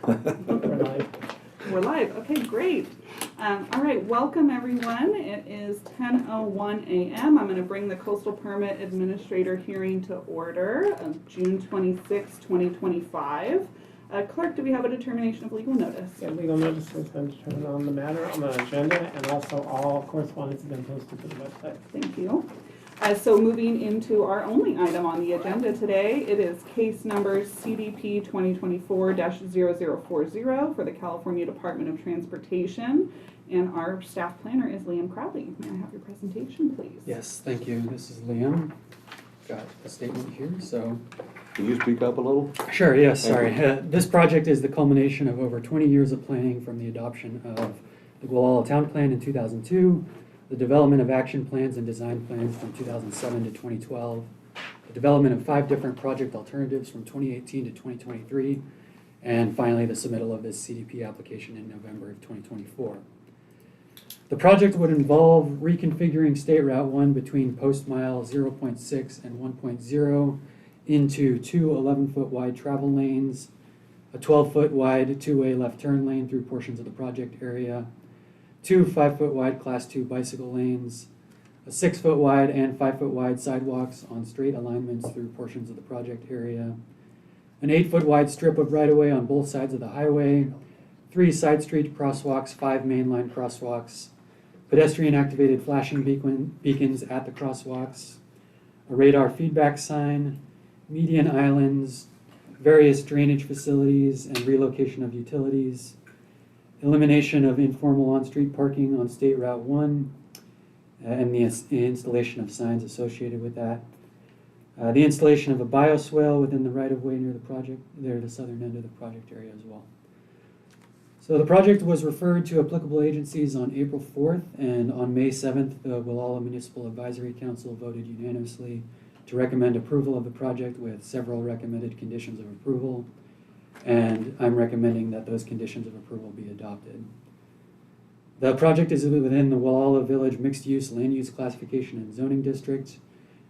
We're live. We're live. Okay, great. All right, welcome everyone. It is 10:01 a.m. I'm going to bring the Coastal Permit Administrator hearing to order of June 26, 2025. Clerk, do we have a determination of legal notice? Yeah, legal notice has been determined on the matter on the agenda, and also all correspondence has been posted to the website. Thank you. So moving into our only item on the agenda today, it is case number CDP 2024-0040 for the California Department of Transportation. And our staff planner is Liam Crowley. May I have your presentation, please? Yes, thank you. This is Liam. Got a statement here, so. Can you speak up a little? Sure, yes, sorry. This project is the culmination of over 20 years of planning from the adoption of the Gualala Town Plan in 2002, the development of action plans and design plans from 2007 to 2012, the development of 5 different project alternatives from 2018 to 2023, and finally the submittal of this CDP application in November of 2024. The project would involve reconfiguring State Route 1 between post mile 0.6 and 1.0 into 2 11-foot wide travel lanes, a 12-foot wide two-way left turn lane through portions of the project area, 2 5-foot wide Class 2 bicycle lanes, a 6-foot wide and 5-foot wide sidewalks on straight alignments through portions of the project area, an 8-foot wide strip of right-of-way on both sides of the highway, 3 side street crosswalks, 5 mainline crosswalks, pedestrian activated flashing beacons at the crosswalks, a radar feedback sign, median islands, various drainage facilities and relocation of utilities, elimination of informal on-street parking on State Route 1, and the installation of signs associated with that. The installation of a bioswale within the right-of-way near the project, near the southern end of the project area as well. So the project was referred to applicable agencies on April 4th, and on May 7th, the Gualala Municipal Advisory Council voted unanimously to recommend approval of the project with several recommended conditions of approval, and I'm recommending that those conditions of approval be adopted. The project is within the Gualala Village Mixed-Use Land Use Classification and Zoning District,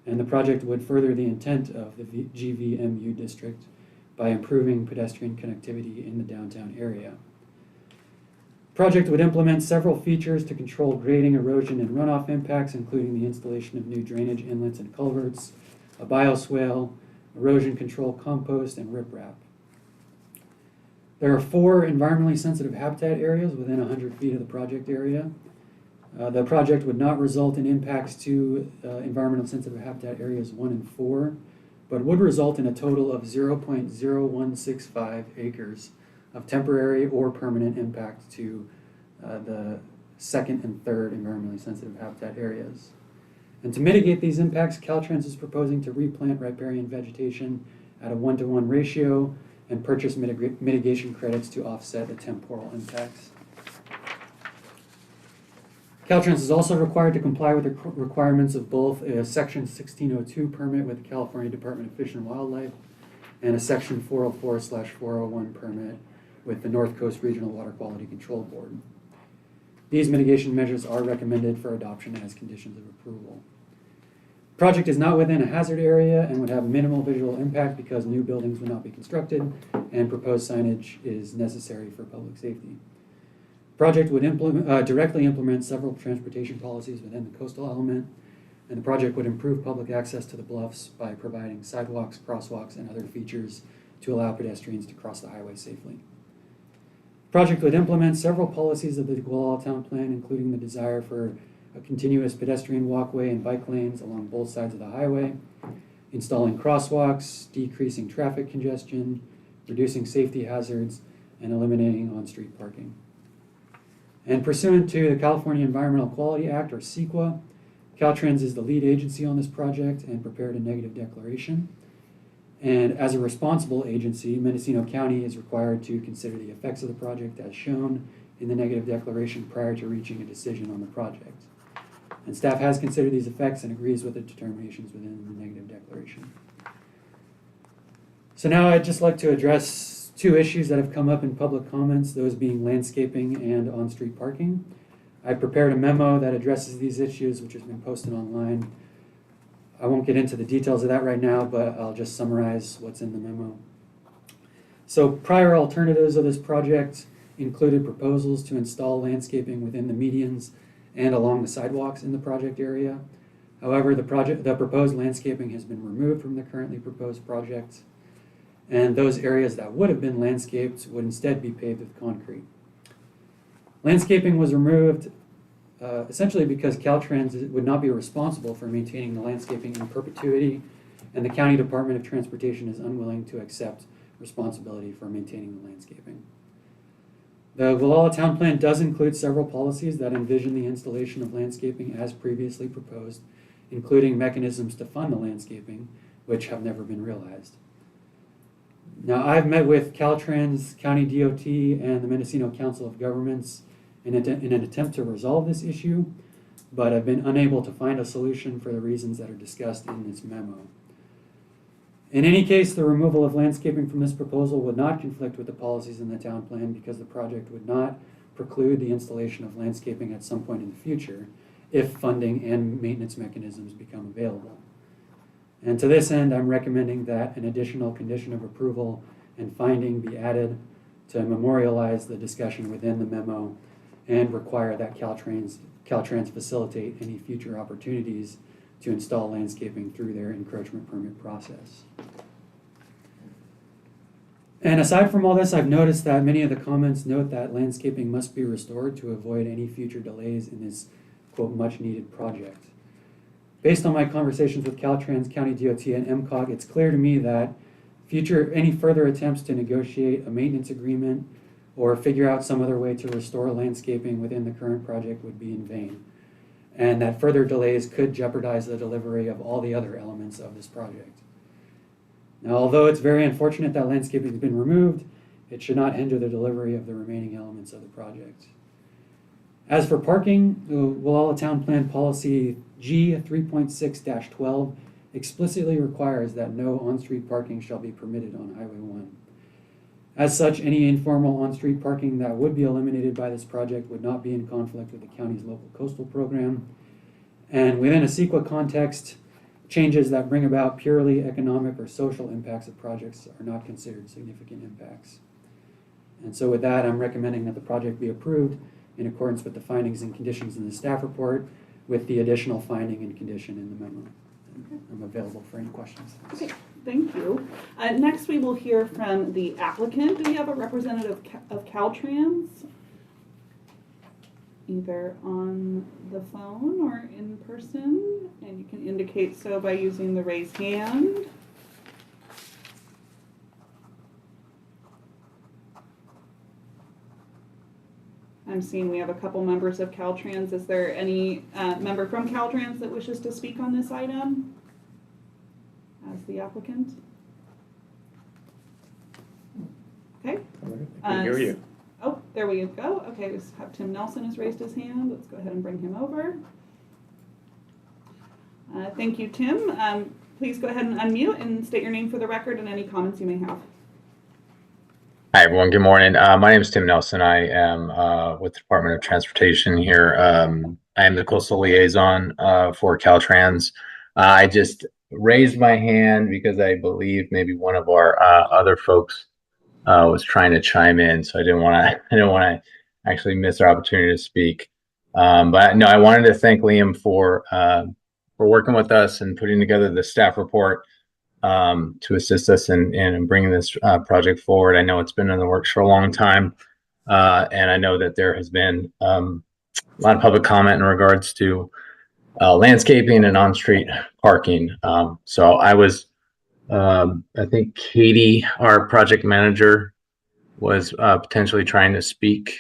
and the project would further the intent of the GVMU district by improving pedestrian connectivity in the downtown area. The project would implement several features to control grading, erosion, and runoff impacts, including the installation of new drainage inlets and culverts, a bioswale, erosion control compost, and riprap. There are 4 environmentally sensitive habitat areas within 100 feet of the project area. The project would not result in impacts to environmentally sensitive habitat areas 1 and 4, but would result in a total of 0.0165 acres of temporary or permanent impact to the 2nd and 3rd environmentally sensitive habitat areas. And to mitigate these impacts, Caltrans is proposing to replant riparian vegetation at a 1-to-1 ratio and purchase mitigation credits to offset the temporal impacts. Caltrans is also required to comply with the requirements of both a Section 1602 permit with the California Department of Fish and Wildlife and a Section 404/401 permit with the North Coast Regional Water Quality Control Board. These mitigation measures are recommended for adoption as conditions of approval. The project is not within a hazard area and would have minimal visual impact because new buildings would not be constructed and proposed signage is necessary for public safety. The project would directly implement several transportation policies within the coastal element, and the project would improve public access to the bluffs by providing sidewalks, crosswalks, and other features to allow pedestrians to cross the highway safely. The project would implement several policies of the Gualala Town Plan, including the desire for a continuous pedestrian walkway and bike lanes along both sides of the highway, installing crosswalks, decreasing traffic congestion, reducing safety hazards, and eliminating on-street parking. And pursuant to the California Environmental Quality Act, or CEQA, Caltrans is the lead agency on this project and prepared a negative declaration. And as a responsible agency, Mendocino County is required to consider the effects of the project as shown in the negative declaration prior to reaching a decision on the project. And staff has considered these effects and agrees with the determinations within the negative declaration. So now I'd just like to address 2 issues that have come up in public comments, those being landscaping and on-street parking. I prepared a memo that addresses these issues, which has been posted online. I won't get into the details of that right now, but I'll just summarize what's in the memo. So prior alternatives of this project included proposals to install landscaping within the medians and along the sidewalks in the project area. However, the proposed landscaping has been removed from the currently proposed project, and those areas that would have been landscaped would instead be paved with concrete. Landscaping was removed essentially because Caltrans would not be responsible for maintaining the landscaping in perpetuity, and the County Department of Transportation is unwilling to accept responsibility for maintaining the landscaping. The Gualala Town Plan does include several policies that envision the installation of landscaping as previously proposed, including mechanisms to fund the landscaping, which have never been realized. Now, I've met with Caltrans, County DOT, and the Mendocino Council of Governments in an attempt to resolve this issue, but I've been unable to find a solution for the reasons that are discussed in this memo. In any case, the removal of landscaping from this proposal would not conflict with the policies in the town plan because the project would not preclude the installation of landscaping at some point in the future if funding and maintenance mechanisms become available. And to this end, I'm recommending that an additional condition of approval and finding be added to memorialize the discussion within the memo and require that Caltrans facilitate any future opportunities to install landscaping through their encroachment permit process. And aside from all this, I've noticed that many of the comments note that landscaping must be restored to avoid any future delays in this, quote, much needed project. Based on my conversations with Caltrans, County DOT, and MCOG, it's clear to me that any further attempts to negotiate a maintenance agreement or figure out some other way to restore landscaping within the current project would be in vain, and that further delays could jeopardize the delivery of all the other elements of this project. Now, although it's very unfortunate that landscaping has been removed, it should not hinder the delivery of the remaining elements of the project. As for parking, the Gualala Town Plan Policy G 3.6-12 explicitly requires that no on-street parking shall be permitted on Highway 1. As such, any informal on-street parking that would be eliminated by this project would not be in conflict with the county's local coastal program. And within a CEQA context, changes that bring about purely economic or social impacts of projects are not considered significant impacts. And so with that, I'm recommending that the project be approved in accordance with the findings and conditions in the staff report with the additional finding and condition in the memo. I'm available for any questions. Okay, thank you. Next, we will hear from the applicant. Do we have a representative of Caltrans? Either on the phone or in person, and you can indicate so by using the raised hand. I'm seeing we have a couple members of Caltrans. Is there any member from Caltrans that wishes to speak on this item as the applicant? Okay. I can hear you. Oh, there we go. Okay, we have Tim Nelson has raised his hand. Let's go ahead and bring him over. Thank you, Tim. Please go ahead and unmute and state your name for the record and any comments you may have. Hi, everyone. Good morning. My name is Tim Nelson. I am with the Department of Transportation here. I am the coastal liaison for Caltrans. I just raised my hand because I believe maybe one of our other folks was trying to chime in, so I didn't want to actually miss our opportunity to speak. But no, I wanted to thank Liam for working with us and putting together the staff report to assist us in bringing this project forward. I know it's been in the works for a long time, and I know that there has been a lot of public comment in regards to landscaping and on-street parking. So I was, I think Katie, our project manager, was potentially trying to speak.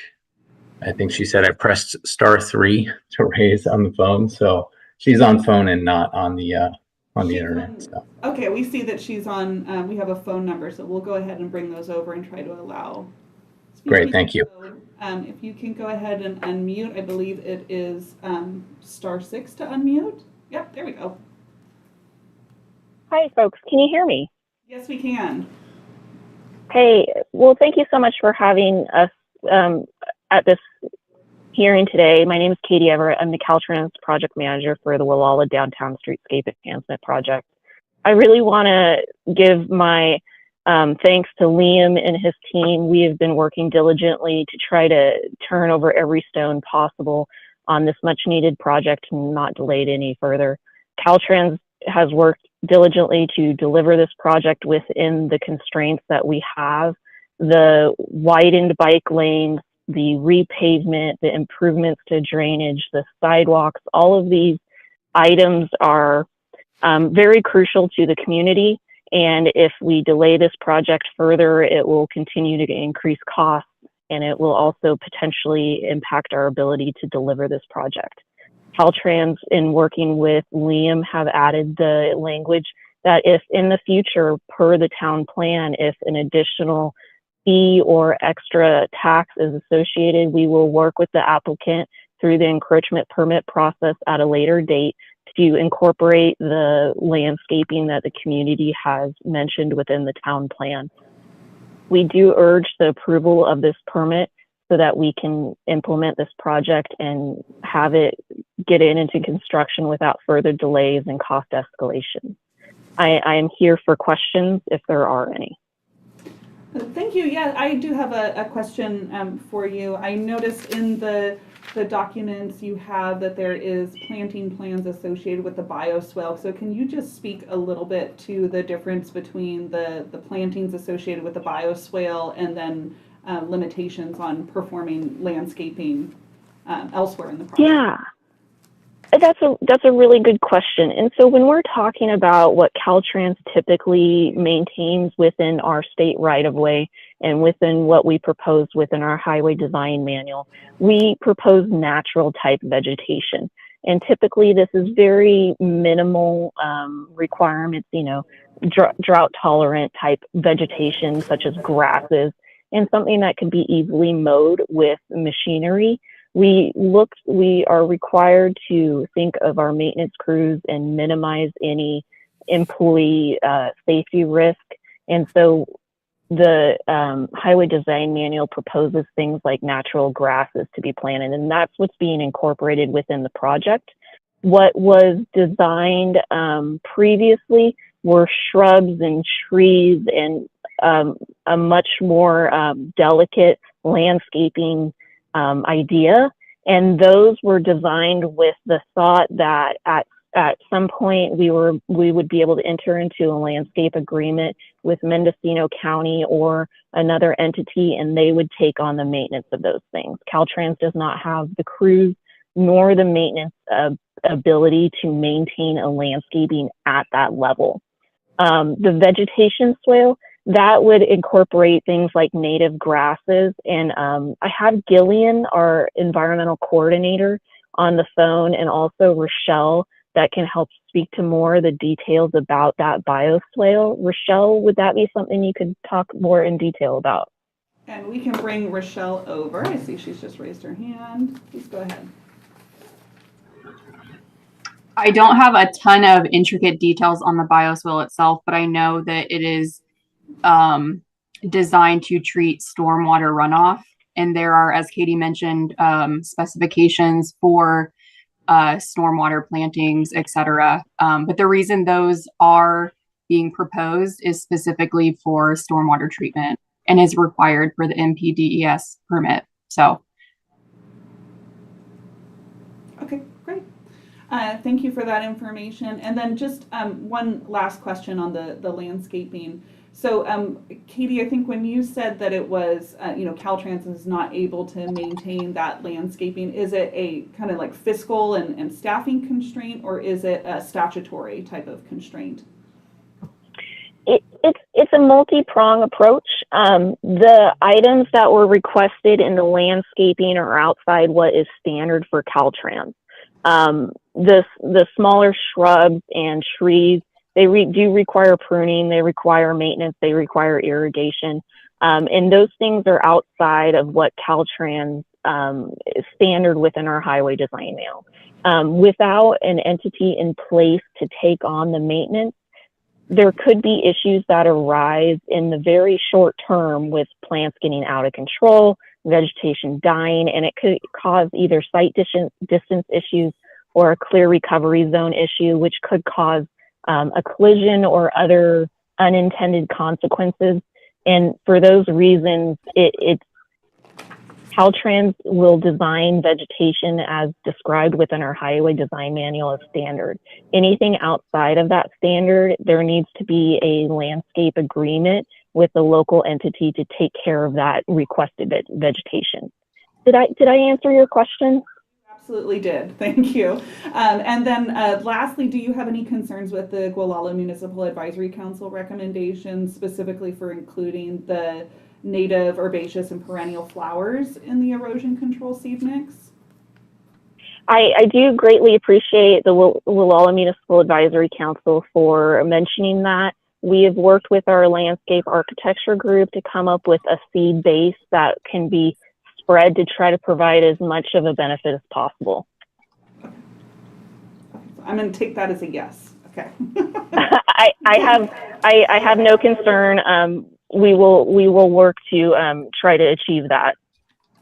I think she said I pressed *3 to raise on the phone, so she's on phone and not on the internet. So. Okay, we see that she's on, we have a phone number, so we'll go ahead and bring those over and try to allow. Great, thank you. If you can go ahead and unmute, I believe it is *6 to unmute. Yep, there we go. Hi, folks. Can you hear me? Yes, we can. Hey, well, thank you so much for having us at this hearing today. My name is Katie Everett. I'm the Caltrans project manager for the Gualala Downtown Streetscape Enhancement Project. I really want to give my Thanks to Liam and his team, we have been working diligently to try to turn over every stone possible on this much needed project and not delay it any further. Caltrans has worked diligently to deliver this project within the constraints that we have. The widened bike lanes, the repavement, the improvements to drainage, the sidewalks, all of these items are very crucial to the community. And if we delay this project further, it will continue to increase costs, and it will also potentially impact our ability to deliver this project. Caltrans, in working with Liam, have added the language that if in the future, per the town plan, if an additional fee or extra tax is associated, we will work with the applicant through the encroachment permit process at a later date to incorporate the landscaping that the community has mentioned within the town plan. We do urge the approval of this permit so that we can implement this project and have it get into construction without further delays and cost escalation. I am here for questions if there are any. Thank you. Yeah, I do have a question for you. I noticed in the documents you have that there is planting plans associated with the bioswale. So can you just speak a little bit to the difference between the plantings associated with the bioswale and then limitations on performing landscaping elsewhere in the project? Yeah. That's a really good question. And so when we're talking about what Caltrans typically maintains within our state right-of-way and within what we propose within our highway design manual, we propose natural type vegetation. And typically this is very minimal requirements, you know, drought tolerant type vegetation such as grasses and something that can be easily mowed with machinery. We are required to think of our maintenance crews and minimize any employee safety risk. And so the highway design manual proposes things like natural grasses to be planted, and that's what's being incorporated within the project. What was designed previously were shrubs and trees and a much more delicate landscaping idea, and those were designed with the thought that at some point we would be able to enter into a landscape agreement with Mendocino County or another entity, and they would take on the maintenance of those things. Caltrans does not have the crews nor the maintenance ability to maintain a landscaping at that level. The vegetation swale, that would incorporate things like native grasses. And I have Gillian, our environmental coordinator, on the phone, and also Rochelle that can help speak to more of the details about that bioswale. Rochelle, would that be something you could talk more in detail about? And we can bring Rochelle over. I see she's just raised her hand. Please go ahead. I don't have a ton of intricate details on the bioswale itself, but I know that it is designed to treat stormwater runoff. And there are, as Katie mentioned, specifications for stormwater plantings, etc. But the reason those are being proposed is specifically for stormwater treatment and is required for the NPDES permit. So. Okay, great. Thank you for that information. And then just one last question on the landscaping. So, Katie, I think when you said that it was, Caltrans is not able to maintain that landscaping, is it a kind of like fiscal and staffing constraint, or is it a statutory type of constraint? It's a multi-prong approach. The items that were requested in the landscaping are outside what is standard for Caltrans. The smaller shrubs and trees, they do require pruning, they require maintenance, they require irrigation. And those things are outside of what Caltrans is standard within our highway design now. Without an entity in place to take on the maintenance, there could be issues that arise in the very short term with plants getting out of control, vegetation dying, and it could cause either site distance issues or a clear recovery zone issue, which could cause a collision or other unintended consequences. And for those reasons, it's Caltrans will design vegetation as described within our highway design manual as standard. Anything outside of that standard, there needs to be a landscape agreement with the local entity to take care of that requested vegetation. Did I answer your question? Absolutely did. Thank you. And then lastly, do you have any concerns with the Gualala Municipal Advisory Council recommendations, specifically for including the native herbaceous and perennial flowers in the erosion control seed mix? I do greatly appreciate the Gualala Municipal Advisory Council for mentioning that. We have worked with our landscape architecture group to come up with a seed base that can be spread to try to provide as much of a benefit as possible. I'm going to take that as a yes. Okay. I have no concern. We will work to try to achieve that.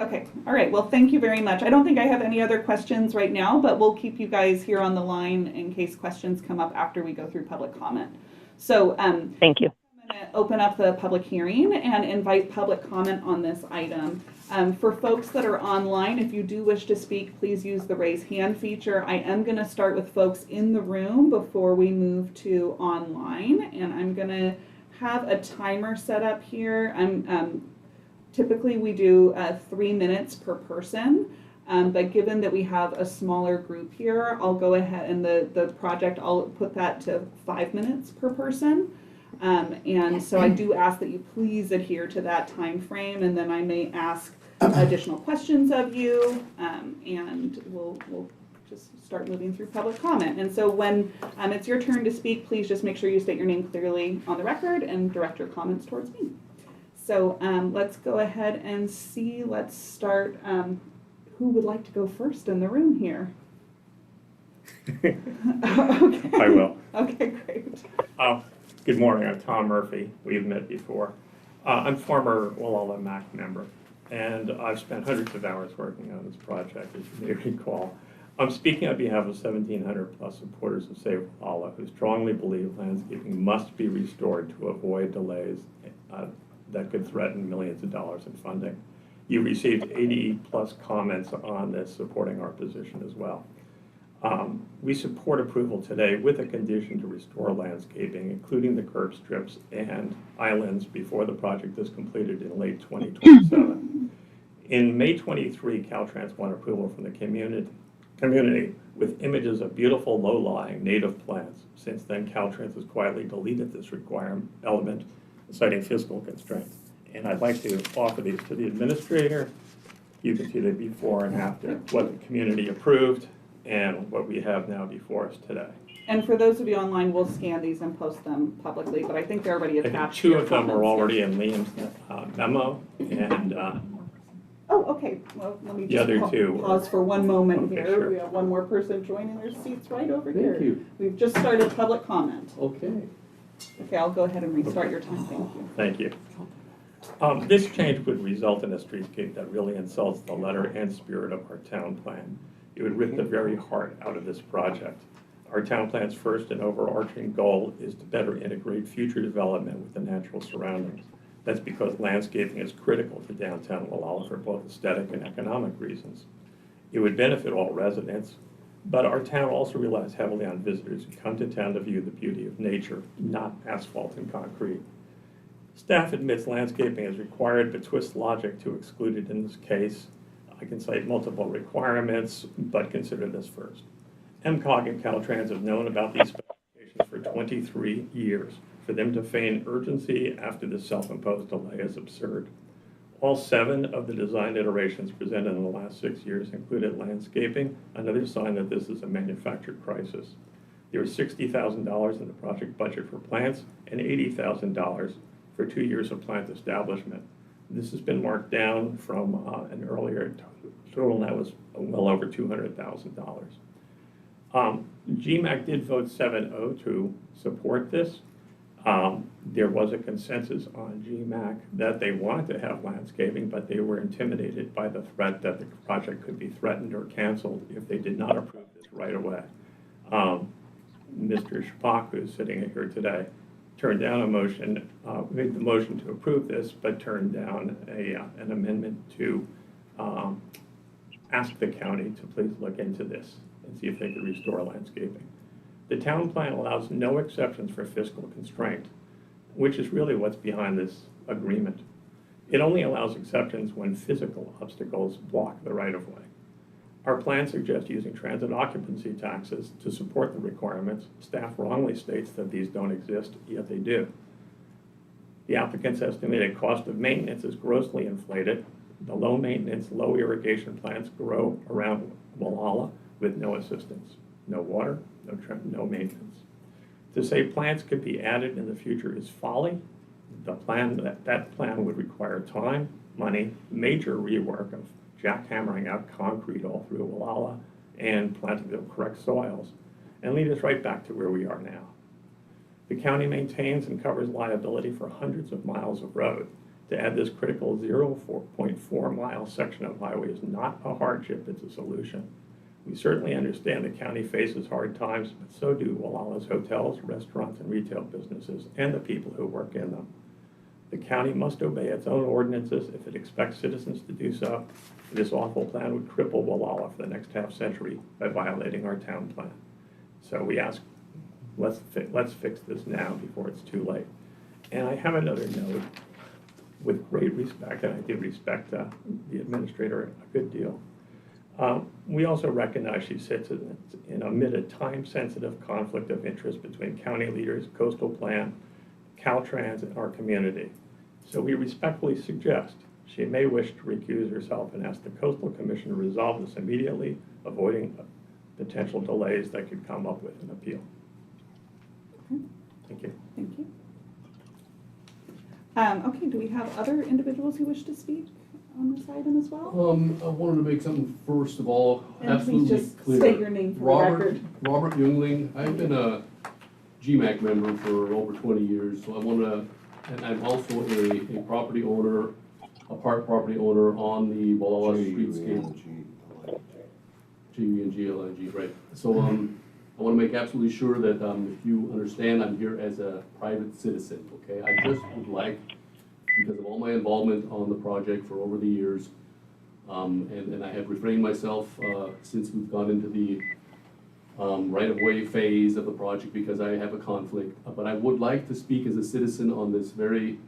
Okay. All right. Well, thank you very much. I don't think I have any other questions right now, but we'll keep you guys here on the line in case questions come up after we go through public comment. So thank you. I'm going to open up the public hearing and invite public comment on this item. For folks that are online, if you do wish to speak, please use the raise hand feature. I am going to start with folks in the room before we move to online, and I'm going to have a timer set up here. Typically we do 3 minutes per person, but given that we have a smaller group here, I'll go ahead and the project, I'll put that to 5 minutes per person. And so I do ask that you please adhere to that time frame, and then I may ask additional questions of you, and we'll just start moving through public comment. And so when it's your turn to speak, please just make sure you state your name clearly on the record and direct your comments towards me. So let's go ahead and see. Let's start. Who would like to go first in the room here? Okay. I will. Okay, great. Good morning, I'm Tom Murphy. We've met before. I'm former Gualala MAC member, and I've spent hundreds of hours working on this project, as you may recall. I'm speaking on behalf of 1,700 plus supporters of Save Gualala, who strongly believe landscaping must be restored to avoid delays that could threaten millions of dollars in funding. You received 80 plus comments on this supporting our position as well. We support approval today with a condition to restore landscaping, including the curb strips and islands before the project is completed in late 2027. In May 23, Caltrans won approval from the community with images of beautiful low-lying native plants. Since then, Caltrans has quietly deleted this requirement element, citing fiscal constraints. And I'd like to offer these to the administrator. You can see the before and after, what the community approved and what we have now before us today. And for those of you online, we'll scan these and post them publicly, but I think they're already I think attached. two of them are already in Liam's memo, and Oh, okay. Well, let me The just other two pause for one moment Okay, here. sure. We have one more person joining their seats right over here. Thank you. We've just started public comment. Okay. Okay, I'll go ahead and restart your time. Thank you. thank you. This change would result in a streetscape that really insults the letter and spirit of our town plan. It would rip the very heart out of this project. Our town plan's first and overarching goal is to better integrate future development with the natural surroundings. That's because landscaping is critical to downtown Gualala for both aesthetic and economic reasons. It would benefit all residents, but our town also relies heavily on visitors who come to town to view the beauty of nature, not asphalt and concrete. Staff admits landscaping is required, but twists logic to exclude it in this case. I can cite multiple requirements, but consider this first. MCOG and Caltrans have known about these specifications for 23 years. For them to feign urgency after this self-imposed delay is absurd. All 7 of the design iterations presented in the last 6 years included landscaping, another sign that this is a manufactured crisis. There was $60,000 in the project budget for plants and $80,000 for 2 years of plant establishment. This has been marked down from an earlier total that was well over $200,000. GMAC did vote 7-0 to support this. There was a consensus on GMAC that they wanted to have landscaping, but they were intimidated by the threat that the project could be threatened or canceled if they did not approve this right away. Mr. Shpak, who's sitting here today, turned down a motion, made the motion to approve this, but turned down an amendment to ask the county to please look into this and see if they could restore landscaping. The town plan allows no exceptions for fiscal constraint, which is really what's behind this agreement. It only allows exceptions when physical obstacles block the right-of-way. Our plan suggests using transit occupancy taxes to support the requirements. Staff wrongly states that these don't exist, yet they do. The applicant's estimated cost of maintenance is grossly inflated. The low-maintenance, low irrigation plants grow around Wallala with no assistance, no water, no maintenance. To say plants could be added in the future is folly. That plan would require time, money, major rework of jackhammering out concrete all through Wallala and planting the correct soils, and lead us right back to where we are now. The county maintains and covers liability for hundreds of miles of road. To add this critical 0.4 mile section of highway is not a hardship, it's a solution. We certainly understand the county faces hard times, but so do Wallala's hotels, restaurants, and retail businesses, and the people who work in them. The county must obey its own ordinances if it expects citizens to do so. This awful plan would cripple Wallala for the next half century by violating our town plan. So we ask, let's fix this now before it's too late. And I have another note. With great respect, and I do respect the administrator a good deal, we also recognize she sits amid a time-sensitive conflict of interest between county leaders, coastal plan, Caltrans, and our community. So we respectfully suggest she may wish to recuse herself and ask the Coastal Commission to resolve this immediately, avoiding potential delays that could come up with an appeal. Thank you. Thank you. Okay, do we have other individuals who wish to speak on this item as well? I wanted to make something first of all And please absolutely just clear. state your name for the record. Robert Jungling. I've been a GMAC member for over 20 years, so I want to, and I'm also a property owner, a part property owner on the Wallala streetscape. GUNG, right. So I want to make absolutely sure that if you understand, I'm here as a private citizen, okay? I just would like, because of all my involvement on the project for over the years, and I have refrained myself since we've gone into the right-of-way phase of the project because I have a conflict. But I would like to speak as a citizen on this very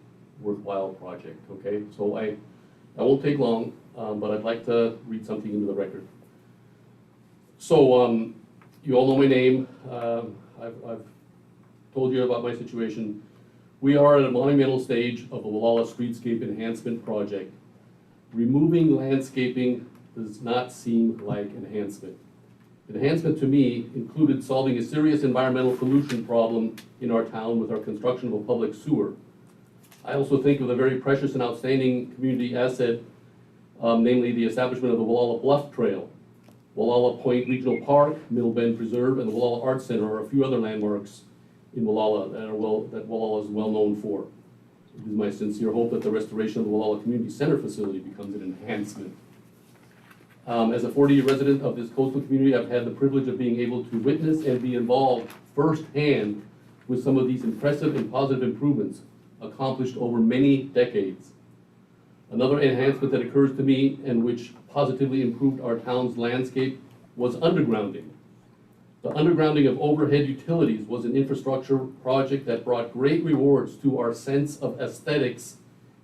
worthwhile project, okay? So I won't take long, but I'd like to read something into the record. So you all know my name. I've told you about my situation. We are at a monumental stage of the Wallala Streetscape Enhancement Project. Removing landscaping does not seem like enhancement. Enhancement to me included solving a serious environmental pollution problem in our town with our construction of a public sewer. I also think of a very precious and outstanding community asset, namely the establishment of the Wallala Bluff Trail. Wallala Point Regional Park, Middle Bend Preserve, and the Wallala Arts Center are a few other landmarks in Wallala that Wallala is well known for. It is my sincere hope that the restoration of the Wallala Community Center facility becomes an enhancement. As a 40-year resident of this coastal community, I've had the privilege of being able to witness and be involved firsthand with some of these impressive and positive improvements accomplished over many decades. Another enhancement that occurs to me and which positively improved our town's landscape was undergrounding. The undergrounding of overhead utilities was an infrastructure project that brought great rewards to our sense of aesthetics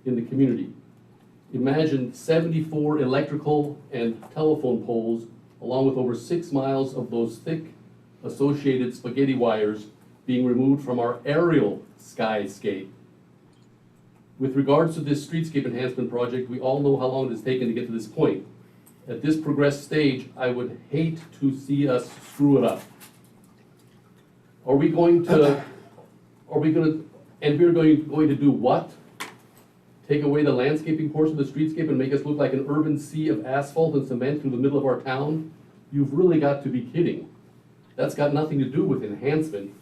in the community. Imagine 74 electrical and telephone poles, along with over 6 miles of those thick associated spaghetti wires being removed from our aerial skyscape. With regards to this streetscape enhancement project, we all know how long it has taken to get to this point. At this progressed stage, I would hate to see us screw it up. Are we going to do what? Take away the landscaping portion of the streetscape and make us look like an urban sea of asphalt and cement through the middle of our town? You've really got to be kidding. That's got nothing to do with enhancement.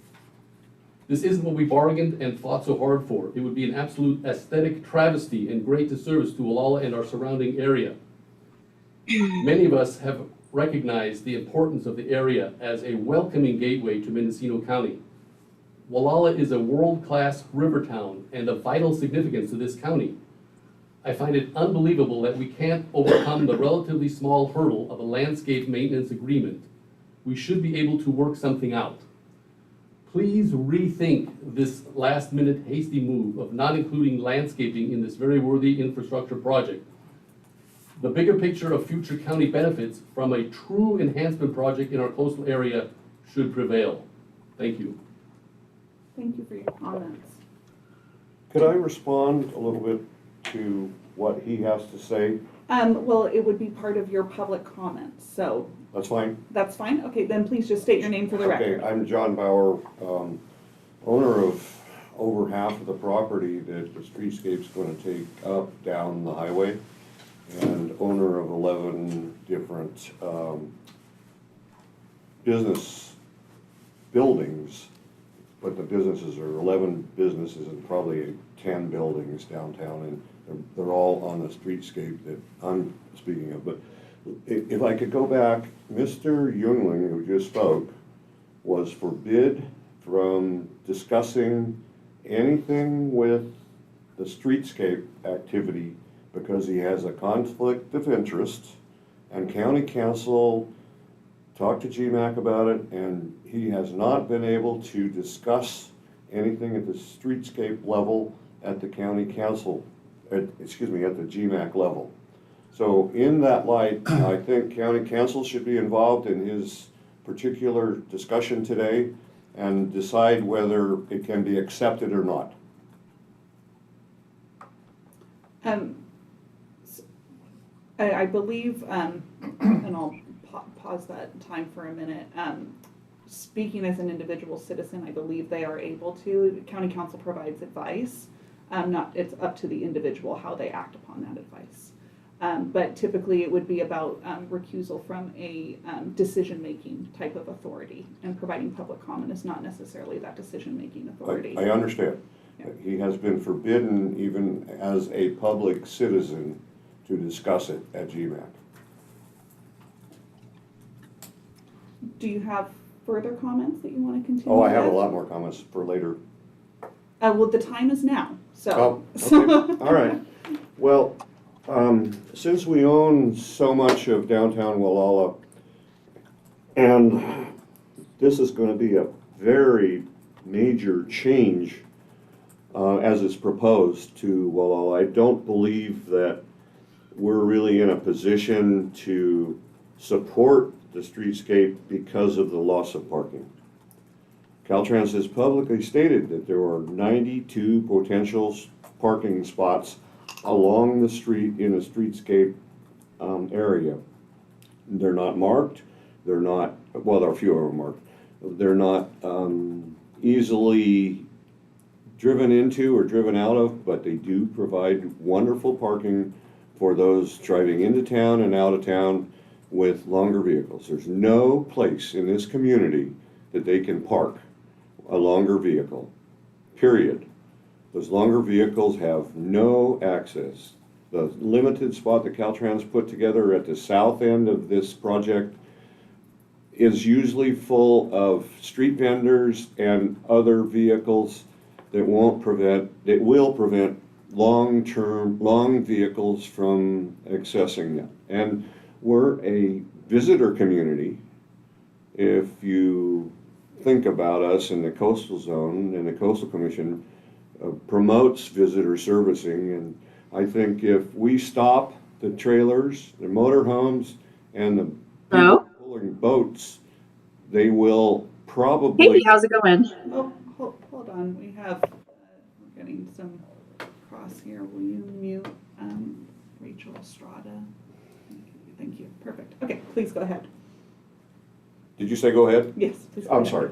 This isn't what we bargained and fought so hard for. It would be an absolute aesthetic travesty and great disservice to Wallala and our surrounding area. Many of us have recognized the importance of the area as a welcoming gateway to Mendocino County. Wallala is a world-class river town and of vital significance to this county. I find it unbelievable that we can't overcome the relatively small hurdle of a landscape maintenance agreement. We should be able to work something out. Please rethink this last-minute hasty move of not including landscaping in this very worthy infrastructure project. The bigger picture of future county benefits from a true enhancement project in our coastal area should prevail. Thank you. Thank you for your comments. Could I respond a little bit to what he has to say? Well, it would be part of your public comments, so That's fine? that's fine. Okay, then please just state your name for the Okay, record. I'm John Bauer, owner of over half of the property that the streetscape's gonna take up down the highway, and owner of 11 different business buildings, but the businesses are 11 businesses and probably 10 buildings downtown, and they're all on the streetscape that I'm speaking of. But if I could go back, Mr. Jungling, who just spoke, was forbid from discussing anything with the streetscape activity because he has a conflict of interest, and county council talked to GMAC about it, and he has not been able to discuss anything at the streetscape level at the county council, at the GMAC level. So in that light, I think county council should be involved in his particular discussion today and decide whether it can be accepted or not. I believe, and I'll pause that time for a minute. Speaking as an individual citizen, I believe they are able to. County council provides advice. It's up to the individual how they act upon that advice. But typically it would be about recusal from a decision-making type of authority, and providing public comment is not necessarily that decision-making authority. I understand. Yeah. He has been forbidden, even as a public citizen, to discuss it at GMAC. Do you have further comments that you want to continue? Oh, I have a with? lot more comments for later. Well, the time is now, so. Oh, okay, all right. Well, since we own so much of downtown Wallala, and this is gonna be a very major change as it's proposed to Wallala, I don't believe that we're really in a position to support the streetscape because of the loss of parking. Caltrans has publicly stated that there are 92 potential parking spots along the street in the streetscape area. They're not marked, they're not, well, there are a few of them marked. They're not easily driven into or driven out of, but they do provide wonderful parking for those driving into town and out of town with longer vehicles. There's no place in this community that they can park a longer vehicle, period. Those longer vehicles have no access. The limited spot that Caltrans put together at the south end of this project is usually full of street vendors and other vehicles that will prevent long vehicles from accessing them. And we're a visitor community. If you think about us in the coastal zone, and the Coastal Commission promotes visitor servicing, and I think if we stop the trailers, the motorhomes, and the people pulling boats, they will probably. Hey, how's it going? Oh, hold on, we have, we're getting some cross here. Will you mute Rachel Estrada? Thank you, perfect. Okay, please go ahead. Did you say go ahead? Yes, please go I'm ahead. sorry.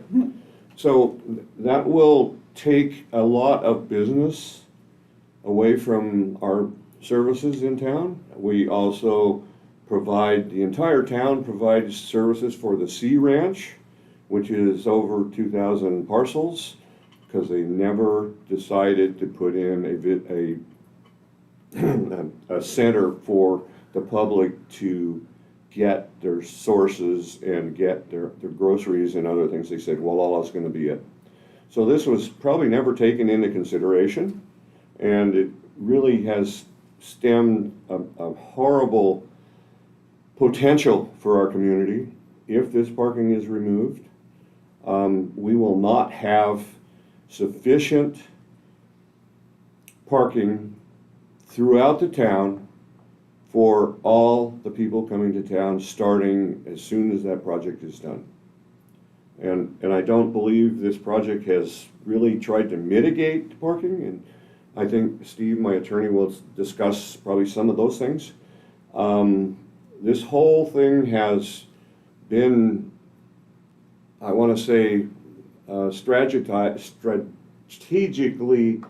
So that will take a lot of business away from our services in town. We also provide, the entire town provides services for the Sea Ranch, which is over 2,000 parcels, because they never decided to put in a center for the public to get their sources and get their groceries and other things. They said, well, all that's going to be it. So this was probably never taken into consideration, and it really has stemmed a horrible potential for our community. If this parking is removed, we will not have sufficient parking throughout the town for all the people coming to town, starting as soon as that project is done. And I don't believe this project has really tried to mitigate parking, and I think Steve, my attorney, will discuss probably some of those things. This whole thing has been, I want to say, strategically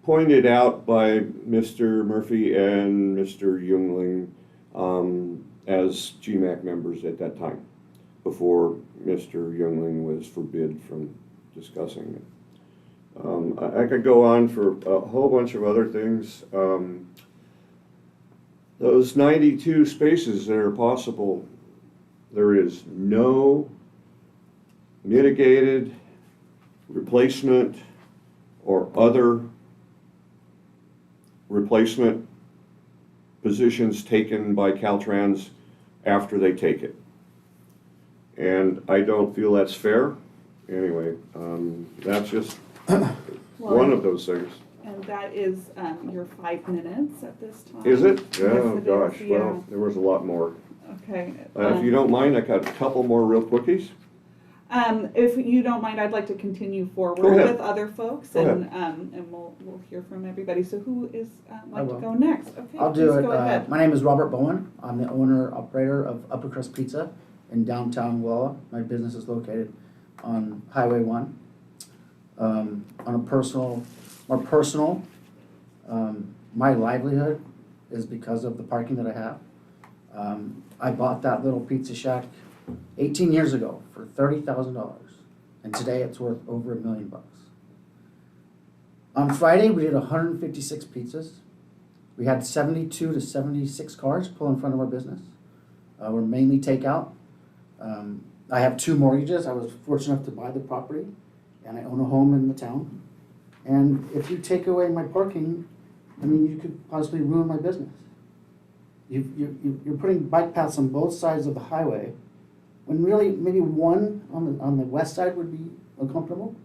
pointed out by Mr. Murphy and Mr. Jungling as GMAC members at that time, before Mr. Jungling was forbid from discussing it. I could go on for a whole bunch of other things. Those 92 spaces that are possible, there is no mitigated replacement or other replacement positions taken by Caltrans after they take it. And I don't feel that's fair. Anyway, that's just one of those things. And that is your 5 minutes at this time. Is it? Yes, Oh, it gosh, is, well, there was a lot more. Okay. If you don't mind, I got a couple more real quickies. If you don't mind, I'd like to continue Go forward ahead. with other folks, Go and we'll hear from everybody. So who is like to will. go next? Okay, I'll do please it. go ahead. My name is Robert Bowen. I'm the owner operator of Upper Crust Pizza in downtown Walla. My business is located on Highway 1. On a more personal, my livelihood is because of the parking that I have. I bought that little pizza shack 18 years ago for $30,000, and today it's worth over $1 million. On Friday, we did 156 pizzas. We had 72 to 76 cars pull in front of our business. We're mainly takeout. I have 2 mortgages. I was fortunate enough to buy the property, and I own a home in the town. And if you take away my parking, I mean, you could possibly ruin my business. You're putting bike paths on both sides of the highway, when really maybe one on the west side would be uncomfortable.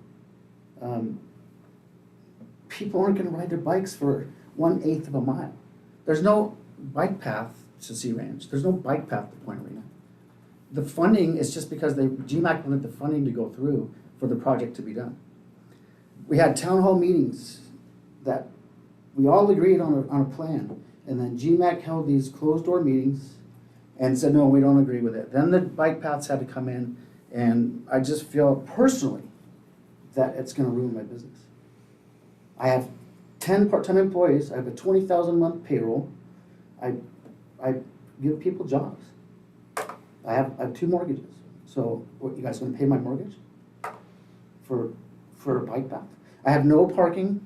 People aren't going to ride their bikes for 1/8 of a mile. There's no bike path to Sea Ranch. There's no bike path to Point Arena. The funding is just because GMAC wanted the funding to go through for the project to be done. We had town hall meetings that we all agreed on a plan, and then GMAC held these closed door meetings and said, no, we don't agree with it. Then the bike paths had to come in, and I just feel personally that it's gonna ruin my business. I have 10 part-time employees, I have a 20,000 a month payroll, I give people jobs. I have 2 mortgages, so what, you guys gonna pay my mortgage? For a bike path? I have no parking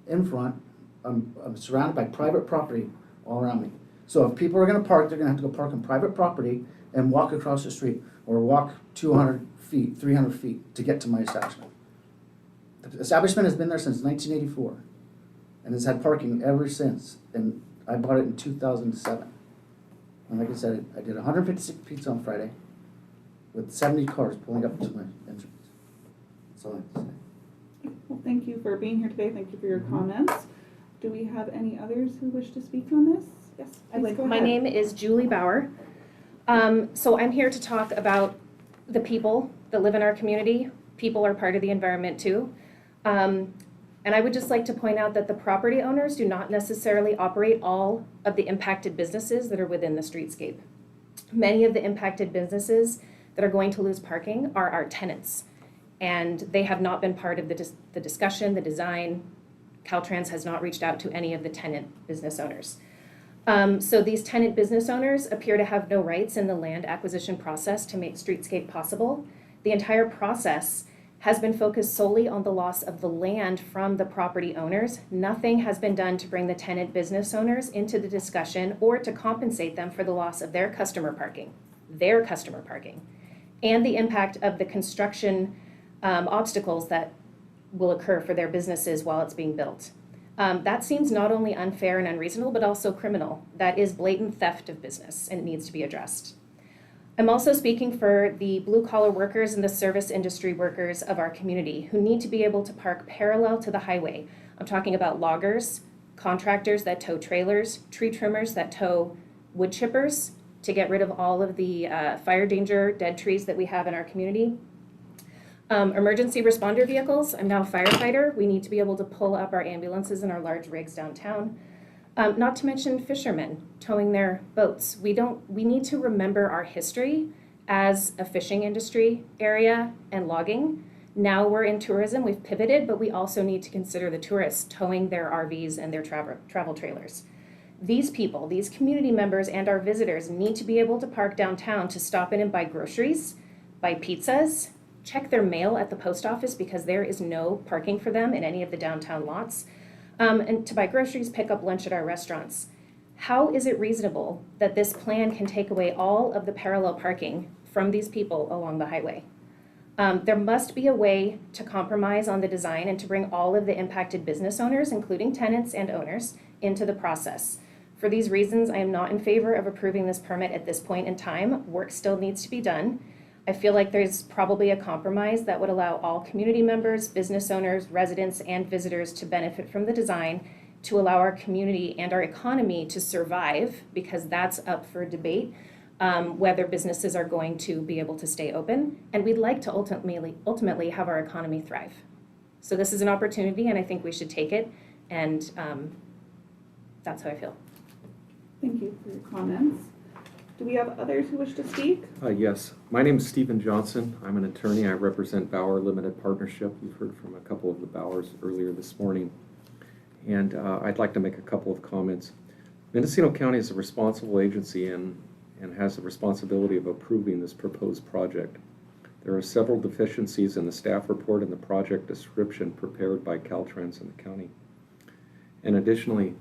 in front, I'm surrounded by private property all around me. So if people are gonna park, they're gonna have to go park on private property and walk across the street, or walk 200 feet, 300 feet to get to my establishment. The establishment has been there since 1984, and has had parking ever since, and I bought it in 2007. And like I said, I did 156 pizza on Friday, with 70 cars pulling up to my entrance. That's all I have to say. Well, thank you for being here today. Thank you for your comments. Do we have any others who wish to speak on this? Yes, please go My ahead. name is Julie Bauer. So I'm here to talk about the people that live in our community. People are part of the environment too. And I would just like to point out that the property owners do not necessarily operate all of the impacted businesses that are within the streetscape. Many of the impacted businesses that are going to lose parking are our tenants. And they have not been part of the discussion, the design. Caltrans has not reached out to any of the tenant business owners. So these tenant business owners appear to have no rights in the land acquisition process to make streetscape possible. The entire process has been focused solely on the loss of the land from the property owners. Nothing has been done to bring the tenant business owners into the discussion or to compensate them for the loss of their customer parking, and the impact of the construction obstacles that will occur for their businesses while it's being built. That seems not only unfair and unreasonable, but also criminal. That is blatant theft of business, and it needs to be addressed. I'm also speaking for the blue-collar workers and the service industry workers of our community who need to be able to park parallel to the highway. I'm talking about loggers, contractors that tow trailers, tree trimmers that tow wood chippers to get rid of all of the fire danger dead trees that we have in our community. Emergency responder vehicles. I'm now a firefighter. We need to be able to pull up our ambulances and our large rigs downtown. Not to mention fishermen towing their boats. We need to remember our history as a fishing industry area and logging. Now we're in tourism, we've pivoted, but we also need to consider the tourists towing their RVs and their travel trailers. These people, these community members and our visitors need to be able to park downtown to stop in and buy groceries, buy pizzas, check their mail at the post office because there is no parking for them in any of the downtown lots, and to buy groceries, pick up lunch at our restaurants. How is it reasonable that this plan can take away all of the parallel parking from these people along the highway? There must be a way to compromise on the design and to bring all of the impacted business owners, including tenants and owners, into the process. For these reasons, I am not in favor of approving this permit at this point in time. Work still needs to be done. I feel like there's probably a compromise that would allow all community members, business owners, residents, and visitors to benefit from the design, to allow our community and our economy to survive, because that's up for debate, whether businesses are going to be able to stay open. And we'd like to ultimately have our economy thrive. So this is an opportunity, and I think we should take it, and that's how I feel. Thank you for your comments. Do we have others who wish to speak? Yes. My name is Stephen Johnson. I'm an attorney. I represent Bauer Limited Partnership. You've heard from a couple of the Bauers earlier this morning. And I'd like to make a couple of comments. Mendocino County is a responsible agency and has the responsibility of approving this proposed project. There are several deficiencies in the staff report and the project description prepared by Caltrans in the county. And additionally,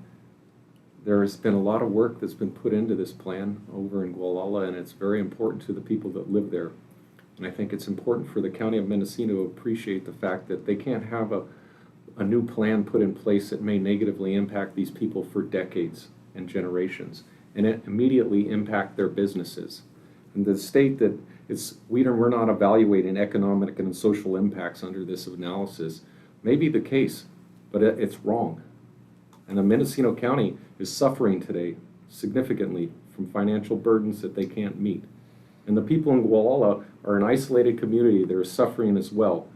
there has been a lot of work that's been put into this plan over in Gualala, and it's very important to the people that live there. And I think it's important for the County of Mendocino to appreciate the fact that they can't have a new plan put in place that may negatively impact these people for decades and generations, and it immediately impact their businesses. And the state that we're not evaluating economic and social impacts under this analysis may be the case, but it's wrong. And the Mendocino County is suffering today significantly from financial burdens that they can't meet. And the people in Gualala are an isolated community that are suffering as well.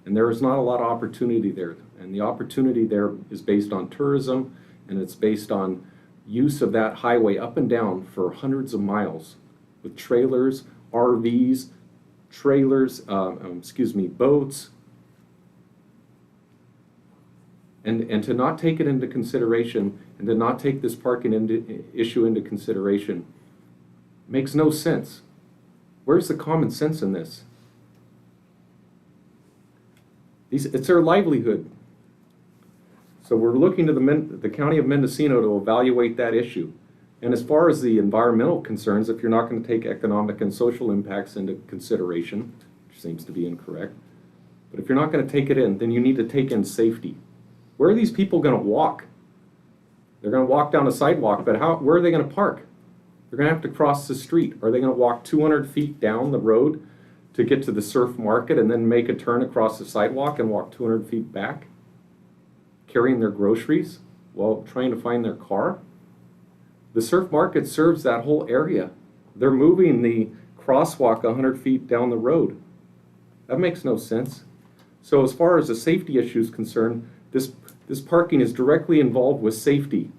And there is not a lot of opportunity there. And the opportunity there is based on tourism, and it's based on use of that highway up and down for hundreds of miles with trailers, RVs, boats. And to not take it into consideration and to not take this parking issue into consideration makes no sense. Where's the common sense in this? It's their livelihood. So we're looking to the County of Mendocino to evaluate that issue. And as far as the environmental concerns, if you're not going to take economic and social impacts into consideration, which seems to be incorrect, but if you're not going to take it in, then you need to take in safety. Where are these people going to walk? They're going to walk down a sidewalk, but where are they going to park? They're going to have to cross the street. Are they going to walk 200 feet down the road to get to the surf market and then make a turn across the sidewalk and walk 200 feet back, carrying their groceries while trying to find their car? The surf market serves that whole area. They're moving the crosswalk 100 feet down the road. That makes no sense. So as far as the safety issue is concerned, this parking is directly involved with safety.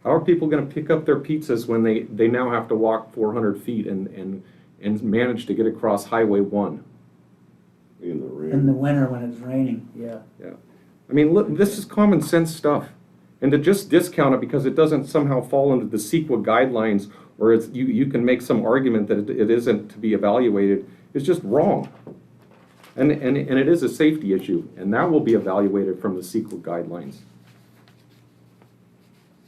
How are people going to pick up their pizzas when they now have to walk 400 feet and manage to get across Highway 1? In the rain. In the winter when it's raining, yeah. Yeah. I mean, look, this is common sense stuff. And to just discount it because it doesn't somehow fall into the CEQA guidelines, or you can make some argument that it isn't to be evaluated, is just wrong. And it is a safety issue, and that will be evaluated from the CEQA guidelines.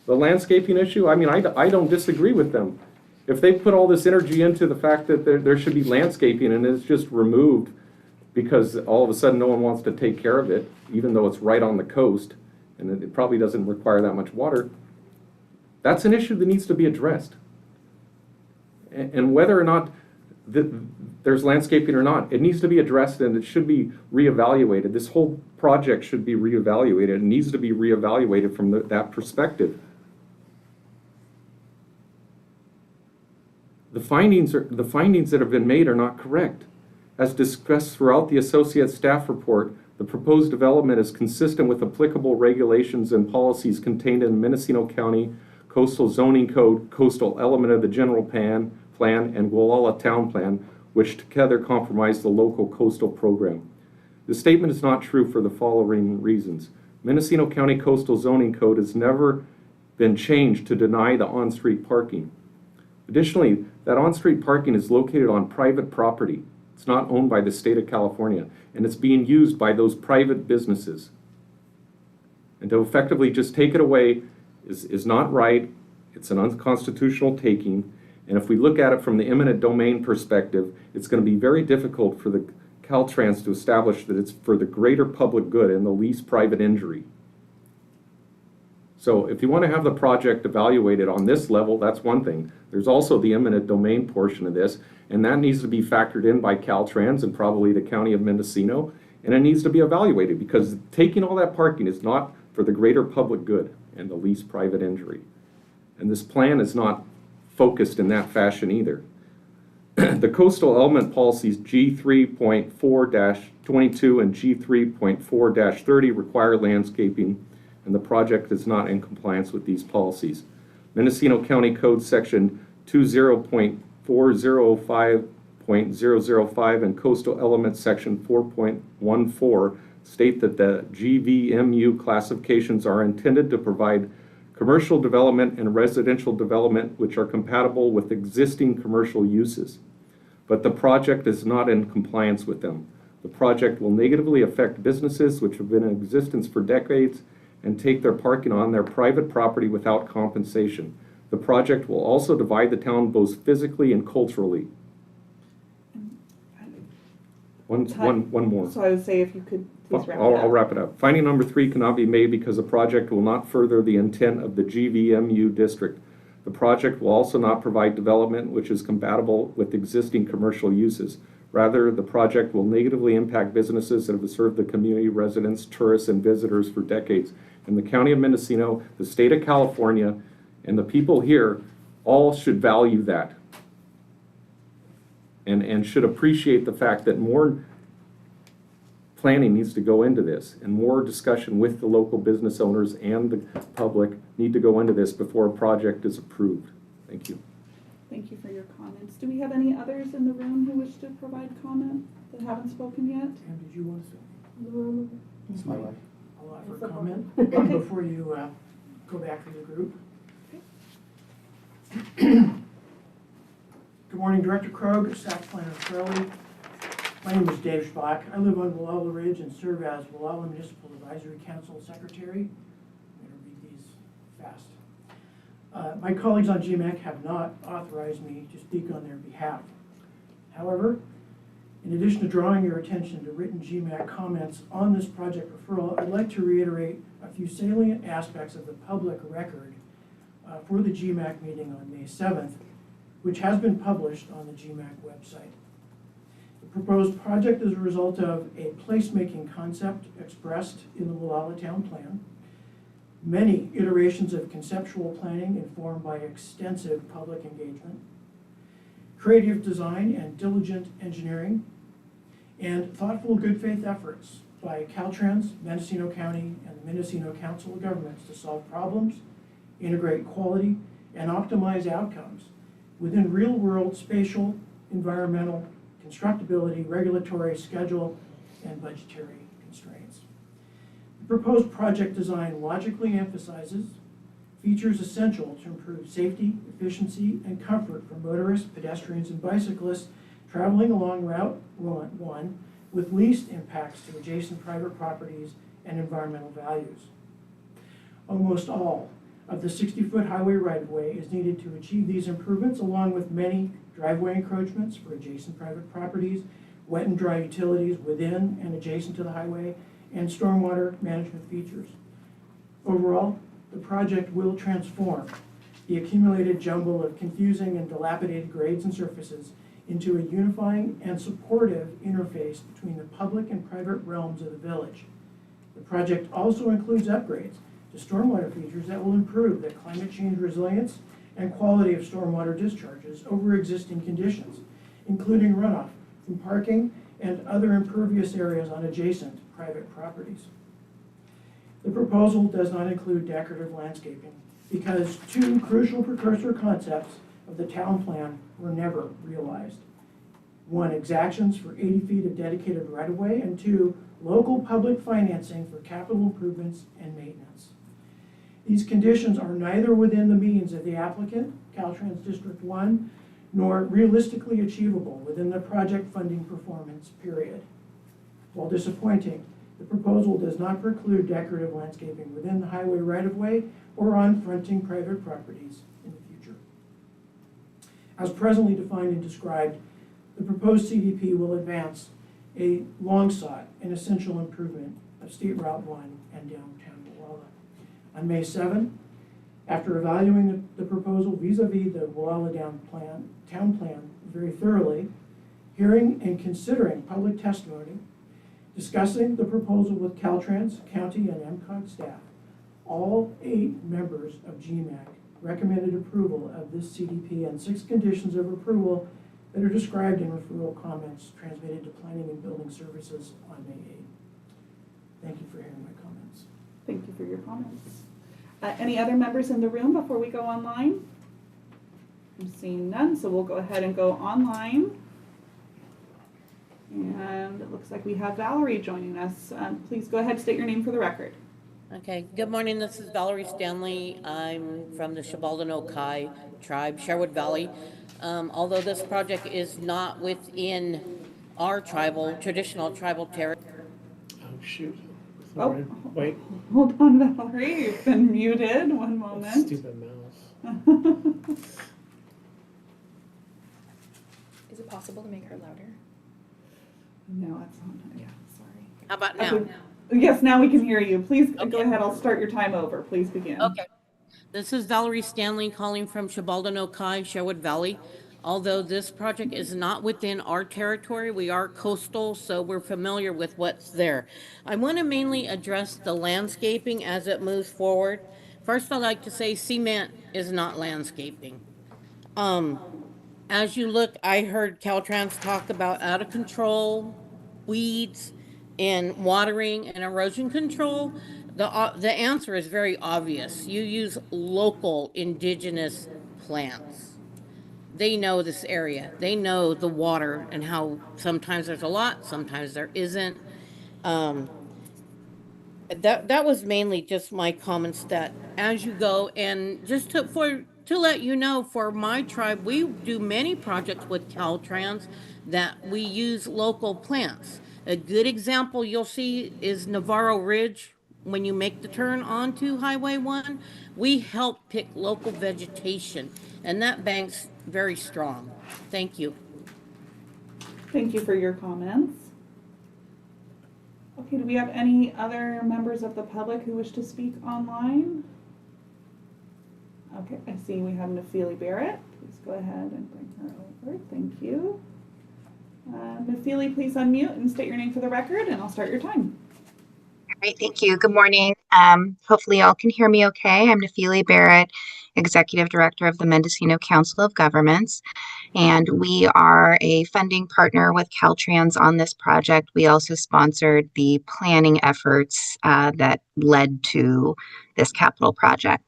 The landscaping issue, I mean, I don't disagree with them. If they put all this energy into the fact that there should be landscaping and it's just removed because all of a sudden no one wants to take care of it, even though it's right on the coast, and it probably doesn't require that much water, that's an issue that needs to be addressed. And whether or not there's landscaping or not, it needs to be addressed and it should be reevaluated. This whole project should be reevaluated. It needs to be reevaluated from that perspective. The findings that have been made are not correct. As discussed throughout the associate staff report, the proposed development is consistent with applicable regulations and policies contained in the Mendocino County Coastal Zoning Code, coastal element of the general plan, and Gualala Town Plan, which together comprise the local coastal program. The statement is not true for the following reasons. Mendocino County Coastal Zoning Code has never been changed to deny the on-street parking. Additionally, that on-street parking is located on private property. It's not owned by the state of California, and it's being used by those private businesses. And to effectively just take it away is not right. It's an unconstitutional taking. And if we look at it from the eminent domain perspective, it's going to be very difficult for the Caltrans to establish that it's for the greater public good and the least private injury. So if you want to have the project evaluated on this level, that's one thing. There's also the eminent domain portion of this, and that needs to be factored in by Caltrans and probably the County of Mendocino, and it needs to be evaluated because taking all that parking is not for the greater public good and the least private injury. And this plan is not focused in that fashion either. The coastal element policies G3.4-22 and G3.4-30 require landscaping, and the project is not in compliance with these policies. Mendocino County Code Section 20.405.005 and Coastal Element Section 4.14 state that the GVMU classifications are intended to provide commercial development and residential development which are compatible with existing commercial uses. But the project is not in compliance with them. The project will negatively affect businesses which have been in existence for decades and take their parking on their private property without compensation. The project will also divide the town both physically and culturally. One more. So I would say if you could please wrap it I'll up. wrap it up. Finding number 3 cannot be made because the project will not further the intent of the GVMU district. The project will also not provide development which is compatible with existing commercial uses. Rather, the project will negatively impact businesses that have served the community, residents, tourists, and visitors for decades. And the County of Mendocino, the state of California, and the people here all should value that. And should appreciate the fact that more planning needs to go into this and more discussion with the local business owners and the public need to go into this before a project is approved. Thank you. Thank you for your comments. Do we have any others in the room who wish to provide comment that haven't spoken yet? Pam, did you want to say? It's my wife. I'll offer a comment Okay. before you go back to the group. Good morning, Director Krogh, Staff Planner Crowley. My name is Dave Schbach. I live on Walala Ridge and serve as Walala Municipal Advisory Council Secretary. I'm going to read these fast. My colleagues on GMAC have not authorized me to speak on their behalf. However, in addition to drawing your attention to written GMAC comments on this project referral, I'd like to reiterate a few salient aspects of the public record for the GMAC meeting on May 7th, which has been published on the GMAC website. The proposed project is a result of a placemaking concept expressed in the Walala Town Plan, many iterations of conceptual planning informed by extensive public engagement, creative design and diligent engineering, and thoughtful good faith efforts by Caltrans, Mendocino County, and the Mendocino Council of Governments to solve problems, integrate quality, and optimize outcomes within real-world spatial, environmental, constructability, regulatory, schedule, and budgetary constraints. The proposed project design logically emphasizes features essential to improve safety, efficiency, and comfort for motorists, pedestrians, and bicyclists traveling along Route 1 with least impacts to adjacent private properties and environmental values. Almost all of the 60-foot highway right-of-way is needed to achieve these improvements, along with many driveway encroachments for adjacent private properties, wet and dry utilities within and adjacent to the highway, and stormwater management features. Overall, the project will transform the accumulated jumble of confusing and dilapidated grades and surfaces into a unifying and supportive interface between the public and private realms of the village. The project also includes upgrades to stormwater features that will improve the climate change resilience and quality of stormwater discharges over existing conditions, including runoff from parking and other impervious areas on adjacent private properties. The proposal does not include decorative landscaping because two crucial precursor concepts of the town plan were never realized. One, exactions for 80 feet of dedicated right-of-way, and two, local public financing for capital improvements and maintenance. These conditions are neither within the means of the applicant, Caltrans District 1, nor realistically achievable within the project funding performance period. While disappointing, the proposal does not preclude decorative landscaping within the highway right-of-way or on fronting private properties in the future. As presently defined and described, the proposed CDP will advance a long-sought and essential improvement of State Route 1 and downtown Walla. On May 7, after evaluating the proposal vis-a-vis the Walla town plan very thoroughly, hearing and considering public testimony, discussing the proposal with Caltrans, county, and MCOG staff, all 8 members of GMAC recommended approval of this CDP and 6 conditions of approval that are described in referral comments transmitted to Planning and Building Services on May 8. Thank you for hearing my comments. Thank you for your comments. Any other members in the room before we go online? I'm seeing none, so we'll go ahead and go online. And it looks like we have Valerie joining us. Please go ahead, state your name for the record. Okay, good morning, this is Valerie Stanley. I'm from the Shibaldano-Kai tribe, Sherwood Valley. Although this project is not within our traditional tribal territory. Oh, shoot. Oh, Sorry. Wait. Hold on, Valerie, you've been muted. One moment. Stupid mouse. Is it possible to make her louder? No, it's not. Yeah, sorry. How about now? Okay. Yes, now we can hear you. Please go Okay. ahead. I'll start your time over. Please begin. Okay. This is Valerie Stanley calling from Shibaldano-Kai, Sherwood Valley. Although this project is not within our territory, we are coastal, so we're familiar with what's there. I want to mainly address the landscaping as it moves forward. First, I'd like to say cement is not landscaping. As you look, I heard Caltrans talk about out of control weeds and watering and erosion control. The answer is very obvious. You use local indigenous plants. They know this area. They know the water and how sometimes there's a lot, sometimes there isn't. That was mainly just my comments that as you go, and just to let you know, for my tribe, we do many projects with Caltrans that we use local plants. A good example you'll see is Navarro Ridge. When you make the turn onto Highway 1, we help pick local vegetation, and that bank's very strong. Thank you. Thank you for your comments. Okay, do we have any other members of the public who wish to speak online? Okay, I see we have Nafili Barrett. Please go ahead and bring her over. Thank you. Nafili, please unmute and state your name for the record, and I'll start your time. All right, thank you. Good morning. Hopefully y'all can hear me okay. I'm Nafili Barrett, Executive Director of the Mendocino Council of Governments, and we are a funding partner with Caltrans on this project. We also sponsored the planning efforts that led to this capital project.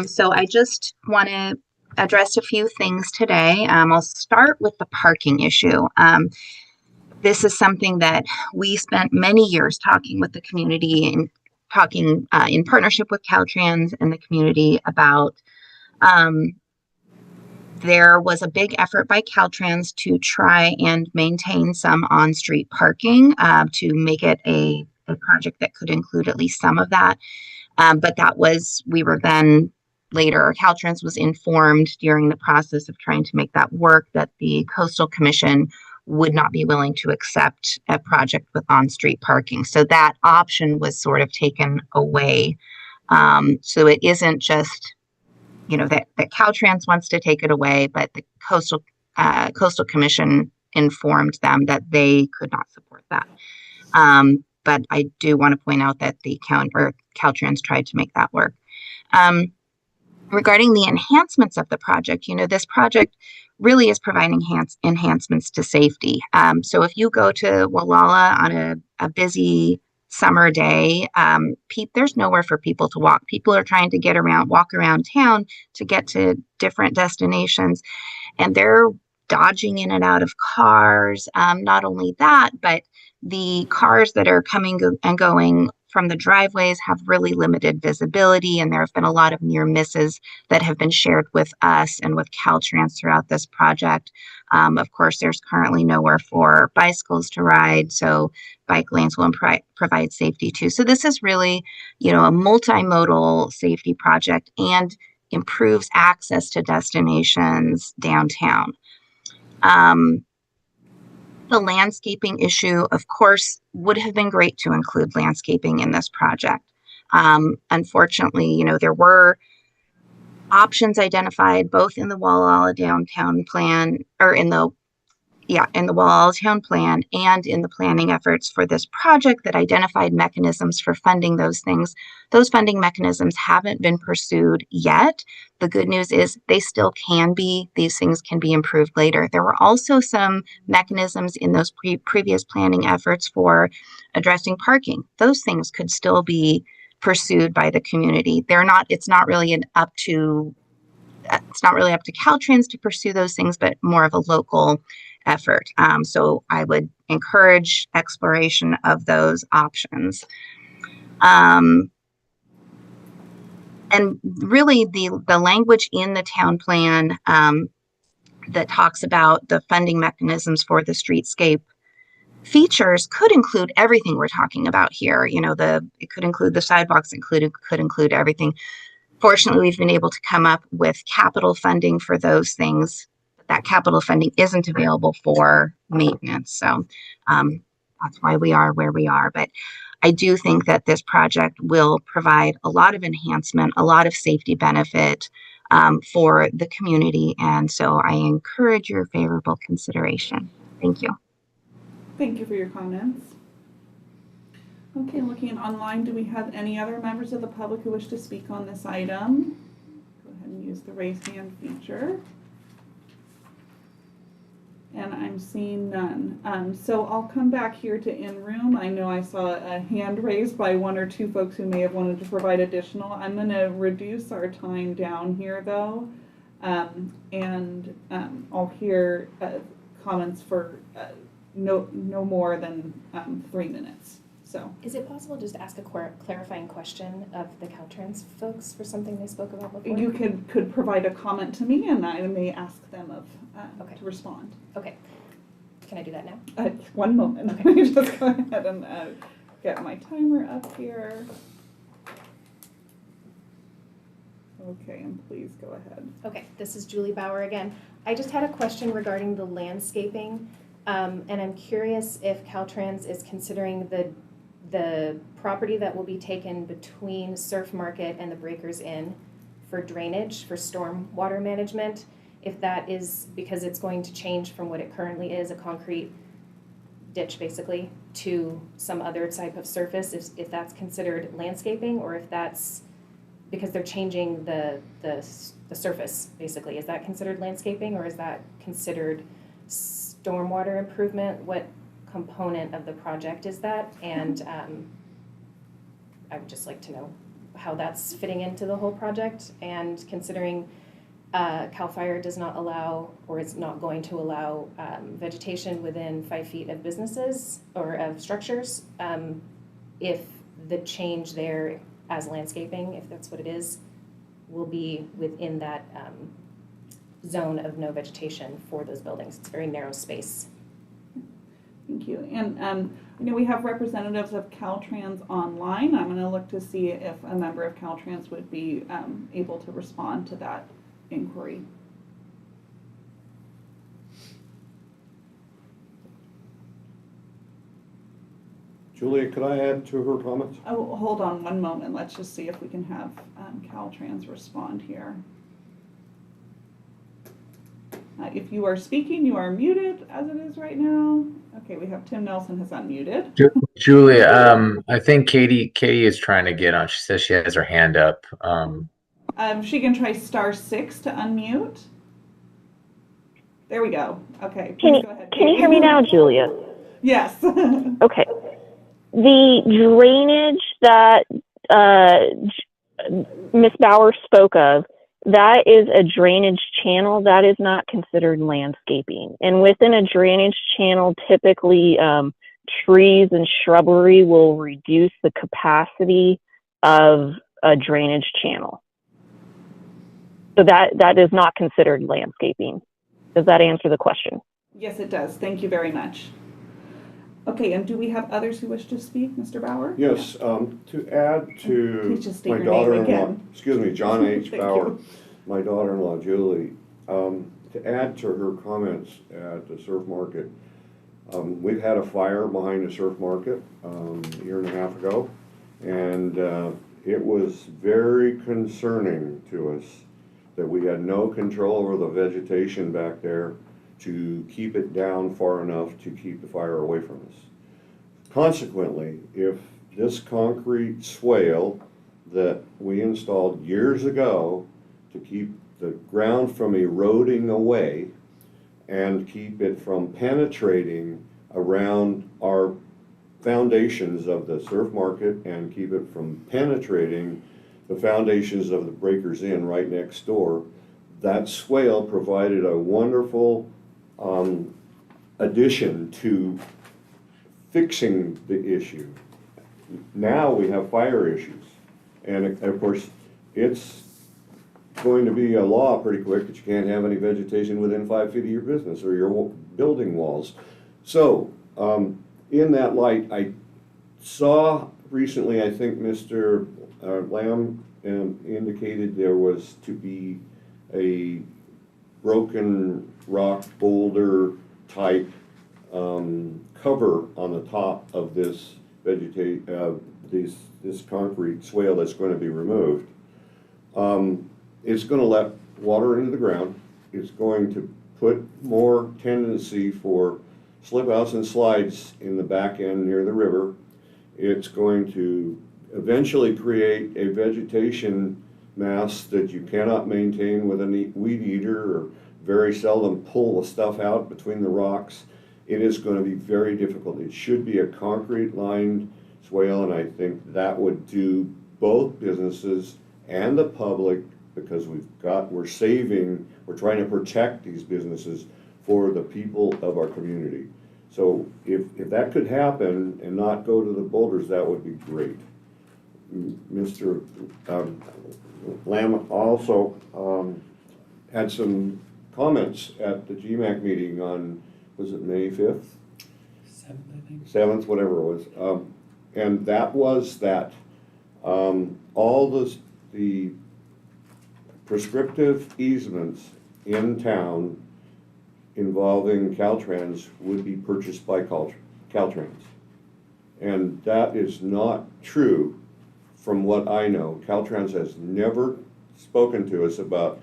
So I just want to address a few things today. I'll start with the parking issue. This is something that we spent many years talking with the community and talking in partnership with Caltrans and the community about. There was a big effort by Caltrans to try and maintain some on-street parking to make it a project that could include at least some of that. But we were then later, Caltrans was informed during the process of trying to make that work that the Coastal Commission would not be willing to accept a project with on-street parking. So that option was sort of taken away. So it isn't just, that Caltrans wants to take it away, but the Coastal Commission informed them that they could not support that. But I do want to point out that Caltrans tried to make that work. Regarding the enhancements of the project, this project really is providing enhancements to safety. So if you go to Wallala on a busy summer day, there's nowhere for people to walk. People are trying to walk around town to get to different destinations, and they're dodging in and out of cars. Not only that, but the cars that are coming and going from the driveways have really limited visibility, and there have been a lot of near misses that have been shared with us and with Caltrans throughout this project. Of course, there's currently nowhere for bicycles to ride, so bike lanes will provide safety too. So this is really, a multimodal safety project and improves access to destinations downtown. The landscaping issue, of course, would have been great to include landscaping in this project. Unfortunately, there were options identified both in the Wallala downtown plan, or in the Wallala town plan and in the planning efforts for this project that identified mechanisms for funding those things. Those funding mechanisms haven't been pursued yet. The good news is they still can be. These things can be improved later. There were also some mechanisms in those previous planning efforts for addressing parking. Those things could still be pursued by the community. It's not really up to Caltrans to pursue those things, but more of a local effort. So I would encourage exploration of those options. And really the language in the town plan that talks about the funding mechanisms for the streetscape features could include everything we're talking about here. It could include the sidewalks, could include everything. Fortunately, we've been able to come up with capital funding for those things. That capital funding isn't available for maintenance. So that's why we are where we are. But I do think that this project will provide a lot of enhancement, a lot of safety benefit for the community. And so I encourage your favorable consideration. Thank you. Thank you for your comments. Okay, looking online, do we have any other members of the public who wish to speak on this item? Go ahead and use the raise hand feature. And I'm seeing none. So I'll come back here to in-room. I know I saw a hand raised by one or two folks who may have wanted to provide additional. I'm going to reduce our time down here, though, and I'll hear comments for no more than 3 minutes. So, is it possible just to ask a clarifying question of the Caltrans folks for something they spoke about before? You could provide a comment to me, and I may ask them to respond. Okay. Can I do that now? 1 moment. Okay. Let me just go ahead and get my timer up here. Okay, and please go ahead. Okay, this is Julie Bauer again. I just had a question regarding the landscaping, and I'm curious if Caltrans is considering the property that will be taken between Surf Market and the Breakers Inn for drainage, for storm water management, if that is because it's going to change from what it currently is, a concrete ditch basically, to some other type of surface, if that's considered landscaping, or if that's because they're changing the surface basically. Is that considered landscaping, or is that considered stormwater improvement? What component of the project is that? And I would just like to know how that's fitting into the whole project, and considering CAL FIRE does not allow, or is not going to allow, vegetation within 5 feet of businesses or of structures, if the change there as landscaping, if that's what it is, will be within that zone of no vegetation for those buildings. It's a very narrow space. Thank you. And You know, we have representatives of Caltrans online. I'm going to look to see if a member of Caltrans would be able to respond to that inquiry. Julia, could I add to her comments? Oh, hold on one moment. Let's just see if we can have Caltrans respond here. If you are speaking, you are muted as it is right now. Okay, we have Tim Nelson has unmuted. Julia, I think Katie is trying to get on. She says she has her hand up. She can try *6 to unmute. There we go. Okay, please go ahead. Can you hear me now, Julia? Yes. Okay. The drainage that Ms. Bauer spoke of, that is a drainage channel. That is not considered landscaping. And within a drainage channel, typically trees and shrubbery will reduce the capacity of a drainage channel. So that is not considered landscaping. Does that answer the question? Yes, it does. Thank you very much. Okay, and do we have others who wish to speak, Mr. Bauer? Yes, to add to Please just state my your name daughter-in-law, again. excuse me, John H. Thank Bauer, you. my daughter-in-law Julie, to add to her comments at the surf market, we've had a fire behind the surf market a year and a half ago, and it was very concerning to us that we had no control over the vegetation back there to keep it down far enough to keep the fire away from us. Consequently, if this concrete swale that we installed years ago to keep the ground from eroding away and keep it from penetrating around our foundations of the surf market and keep it from penetrating the foundations of the Breakers Inn right next door, that swale provided a wonderful addition to fixing the issue. Now we have fire issues. And of course, it's going to be a law pretty quick that you can't have any vegetation within 5 feet of your business or your building walls. So, in that light, I saw recently, I think Mr. Lamb indicated there was to be a broken rock boulder type cover on the top of this this concrete swale that's going to be removed. It's going to let water into the ground. It's going to put more tendency for slip outs and slides in the back end near the river. It's going to eventually create a vegetation mass that you cannot maintain with a weed eater or very seldom pull the stuff out between the rocks. It is going to be very difficult. It should be a concrete lined swale, and I think that would do both businesses and the public, because we're trying to protect these businesses for the people of our community. So if that could happen and not go to the boulders, that would be great. Mr. Lamb also had some comments at the GMAC meeting on, was it May 5th? 7th, I think. 7th, whatever it was. And that was that all the prescriptive easements in town involving Caltrans would be purchased by Caltrans. And that is not true from what I know. Caltrans has never spoken to us about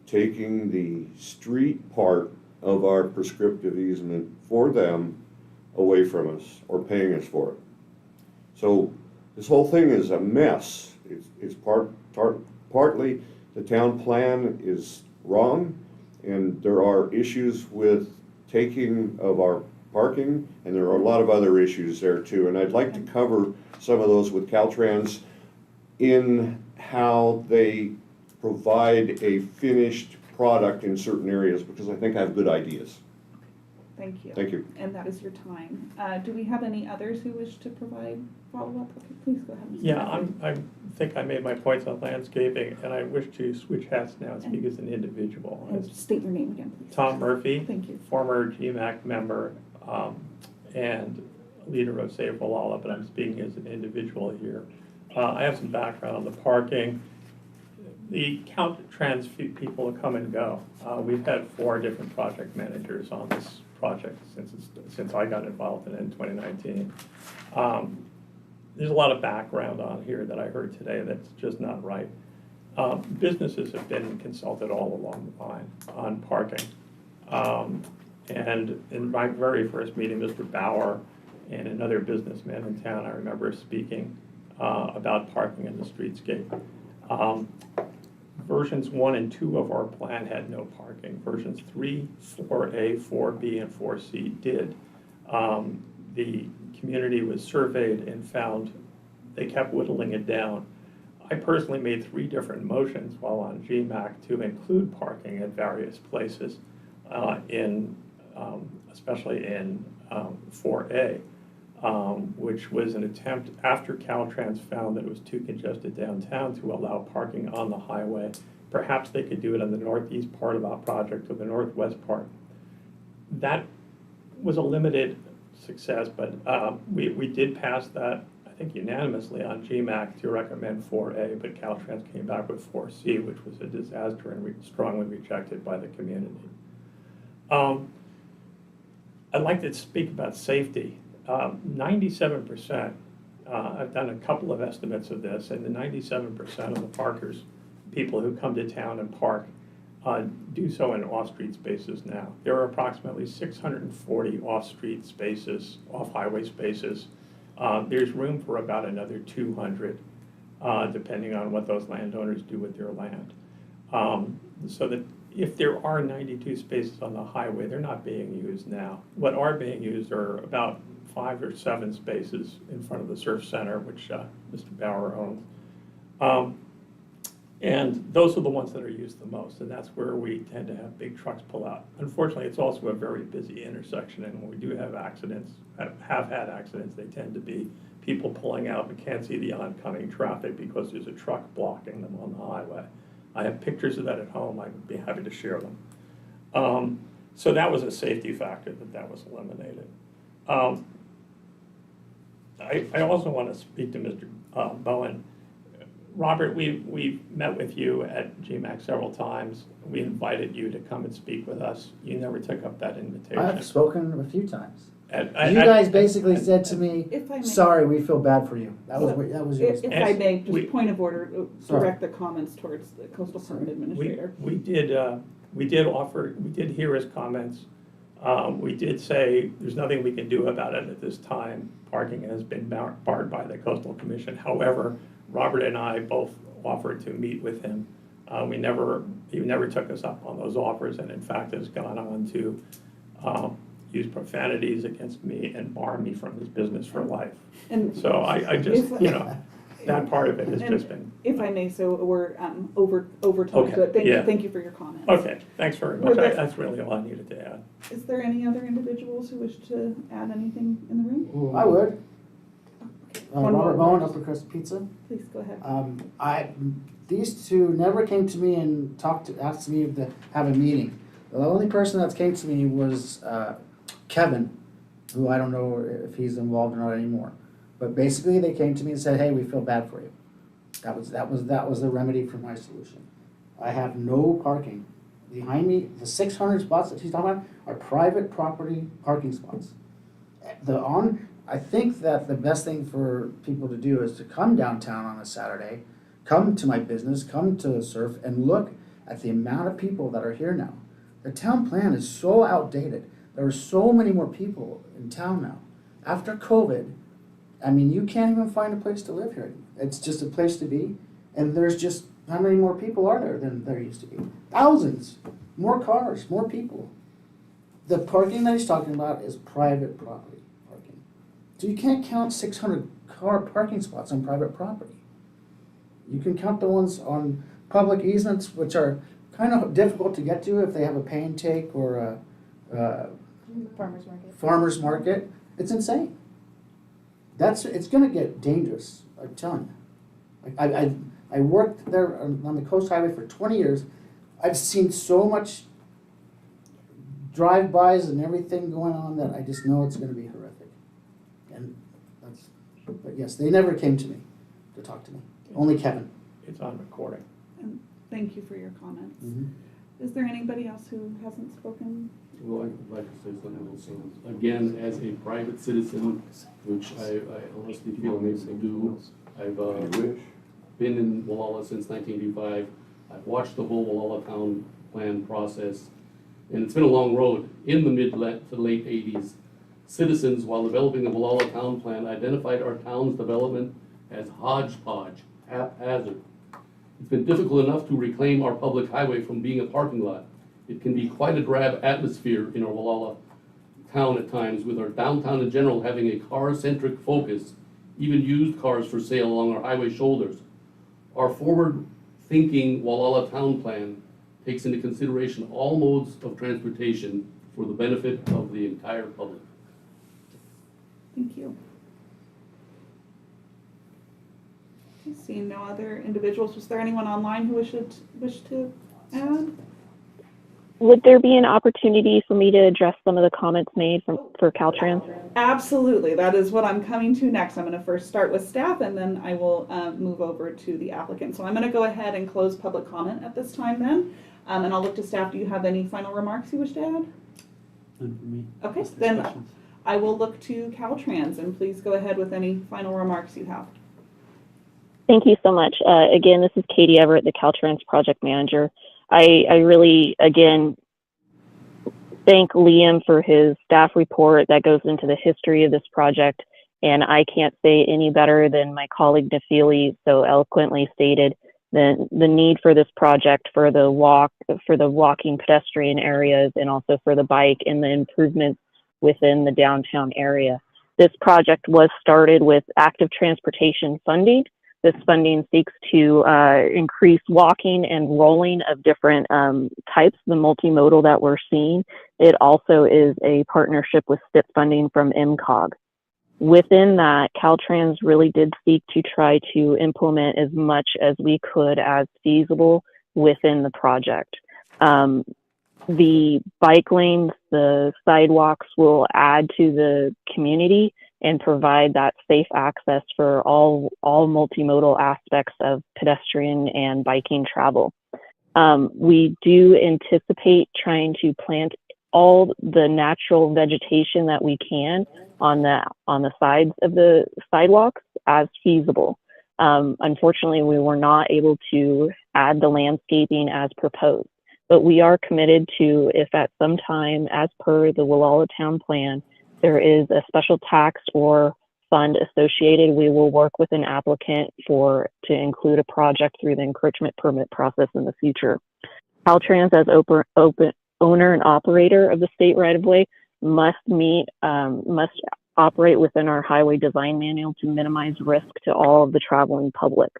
taking the street part of our prescriptive easement for them away from us or paying us for it. So this whole thing is a mess. It's partly the town plan is wrong, and there are issues with taking of our parking, and there are a lot of other issues there too. And I'd like to cover some of those with Caltrans in how they provide a finished product in certain areas, because I think I have good ideas. Thank you. Thank you. And that is your time. Do we have any others who wish to provide follow-up? Okay, please go ahead. Mr. Yeah, Murphy. I think I made my points on landscaping, and I wish to switch hats now and speak as an individual. And state your name again, please. Tom Murphy. Thank you. Former GMAC member, and leader of Save Wallala, but I'm speaking as an individual here. I have some background on the parking. The Caltrans people come and go. We've had 4 different project managers on this project since I got involved in it in 2019. There's a lot of background on here that I heard today that's just not right. Businesses have been consulted all along the line on parking. And in my very first meeting, Mr. Bauer and another businessman in town, I remember speaking about parking in the streetscape. Versions 1 and 2 of our plan had no parking. Versions 3, 4A, 4B, and 4C did. The community was surveyed and found they kept whittling it down. I personally made 3 different motions while on GMAC to include parking at various places, especially in 4A, which was an attempt after Caltrans found that it was too congested downtown to allow parking on the highway. Perhaps they could do it on the northeast part of our project or the northwest part. That was a limited success, but we did pass that, I think unanimously on GMAC to recommend 4A, but Caltrans came back with 4C, which was a disaster and strongly rejected by the community. I'd like to speak about safety. 97%, I've done a couple of estimates of this, and the 97% of the parkers, people who come to town and park, do so in off-street spaces now. There are approximately 640 off-street spaces, off-highway spaces. There's room for about another 200, depending on what those landowners do with their land. So that if there are 92 spaces on the highway, they're not being used now. What are being used are about 5 or 7 spaces in front of the Surf Center, which Mr. Bauer owns. And those are the ones that are used the most, and that's where we tend to have big trucks pull out. Unfortunately, it's also a very busy intersection, and when we do have accidents, have had accidents, they tend to be people pulling out but can't see the oncoming traffic because there's a truck blocking them on the highway. I have pictures of that at home. I would be happy to share them. So that was a safety factor that was eliminated. I also want to speak to Mr. Bowen. Robert, we met with you at GMAC several times. We invited you to come and speak with us. You never took up that invitation. I've spoken a few times. You guys basically said to me, sorry, we feel bad for you. That was your response. If I may, just point of order, direct the comments towards the Coastal Permit Administrator. We did hear his comments. We did say there's nothing we can do about it at this time. Parking has been barred by the Coastal Commission. However, Robert and I both offered to meet with him. He never took us up on those offers, and in fact has gone on to use profanities against me and bar me from his business for life. And so I just, that part of it has just been. If I may, so we're over time, Okay, but yeah. thank you for your comments. Okay, thanks very much. That's really all I needed to add. Is there any other individuals who wish to add anything in the room? I would. One Robert more. Bowen, Upper Crust Pizza. Please go ahead. These two never came to me and asked me to have a meeting. The only person that came to me was Kevin, who I don't know if he's involved or not anymore. But basically, they came to me and said, "Hey, we feel bad for you." That was the remedy for my solution. I have no parking behind me. The 600 spots that he's talking about are private property parking spots. I think that the best thing for people to do is to come downtown on a Saturday, come to my business, come to Surf, and look at the amount of people that are here now. The town plan is so outdated. There are so many more people in town now. After COVID, I mean, you can't even find a place to live here. It's just a place to be, and there's just, how many more people are there than there used to be? Thousands, more cars, more people. The parking that he's talking about is private property. So you can't count 600 car parking spots on private property. You can count the ones on public easements, which are kind of difficult to get to if they have a pay and take or a farmer's market. It's insane. It's gonna get dangerous, I'm telling you. I worked there on the Coast Highway for 20 years. I've seen so much drive-bys and everything going on that I just know it's gonna be horrific. And that's, but yes, they never came to me to talk to me, only Kevin. It's on recording. Thank you for your comments. Mhm. Is there anybody else who hasn't spoken? Well, I'd like to say something also. Again, as a private citizen, which I honestly feel I'm able to do, I've been in Wallala since 1985. I've watched the whole Wallala town plan process, and it's been a long road. In the mid to late 80s, citizens, while developing the Wallala town plan, identified our town's development as hodgepodge, haphazard. It's been difficult enough to reclaim our public highway from being a parking lot. It can be quite a drab atmosphere in our Wallala town at times, with our downtown in general having a car-centric focus, even used cars for sale along our highway shoulders. Our forward-thinking Wallala town plan takes into consideration all modes of transportation for the benefit of the entire public. Thank you. Okay, seeing no other individuals, was there anyone online who wish to add? Would there be an opportunity for me to address some of the comments made for Caltrans? Absolutely. That is what I'm coming to next. I'm going to first start with staff, and then I will move over to the applicant. So I'm going to go ahead and close public comment at this time then. And I'll look to staff. Do you have any final remarks you wish to add? None for me. Okay, Unless there's then questions. I will look to Caltrans, and please go ahead with any final remarks you have. Thank you so much. Again, this is Katie Everett, the Caltrans project manager. I really, again, thank Liam for his staff report that goes into the history of this project. And I can't say any better than my colleague Nafili so eloquently stated the need for this project for the walking pedestrian areas and also for the bike and the improvements within the downtown area. This project was started with active transportation funding. This funding seeks to increase walking and rolling of different types, the multimodal that we're seeing. It also is a partnership with STIP funding from MCOG. Within that, Caltrans really did seek to try to implement as much as we could as feasible within the project. The bike lanes, the sidewalks will add to the community and provide that safe access for all multimodal aspects of pedestrian and biking travel. We do anticipate trying to plant all the natural vegetation that we can on the sides of the sidewalks as feasible. Unfortunately, we were not able to add the landscaping as proposed, but we are committed to, if at some time, as per the Wallala Town Plan, there is a special tax or fund associated, we will work with an applicant to include a project through the encroachment permit process in the future. Caltrans, as owner and operator of the state right-of-way, must operate within our highway design manual to minimize risk to all of the traveling public.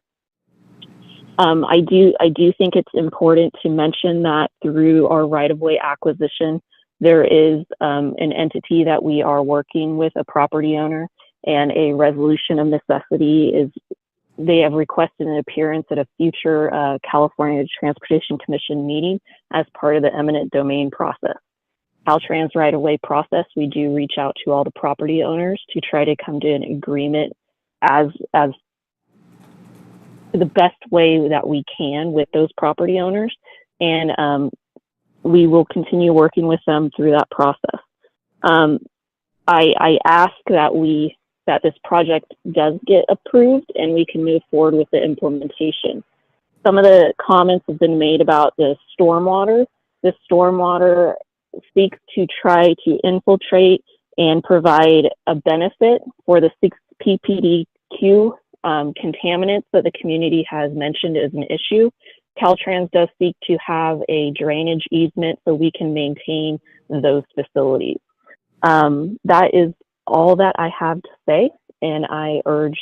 I do think it's important to mention that through our right-of-way acquisition, there is an entity that we are working with, a property owner, and a resolution of necessity is they have requested an appearance at a future California Transportation Commission meeting as part of the eminent domain process. Caltrans right-of-way process, we do reach out to all the property owners to try to come to an agreement as the best way that we can with those property owners. And we will continue working with them through that process. I ask that this project does get approved and we can move forward with the implementation. Some of the comments have been made about the stormwater. The stormwater seeks to try to infiltrate and provide a benefit for the 6 ppdq contaminants that the community has mentioned as an issue. Caltrans does seek to have a drainage easement so we can maintain those facilities. That is all that I have to say, and I urge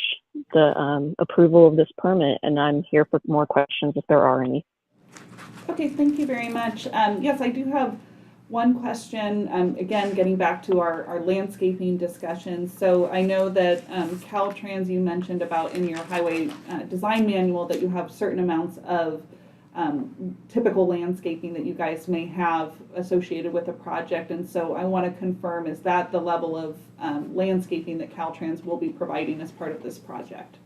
the approval of this permit, and I'm here for more questions if there are any. Okay, thank you very much. Yes, I do have one question, again, getting back to our landscaping discussion. So I know that Caltrans, you mentioned about in your highway design manual that you have certain amounts of typical landscaping that you guys may have associated with a project. And so I want to confirm, is that the level of landscaping that Caltrans will be providing as part of this project?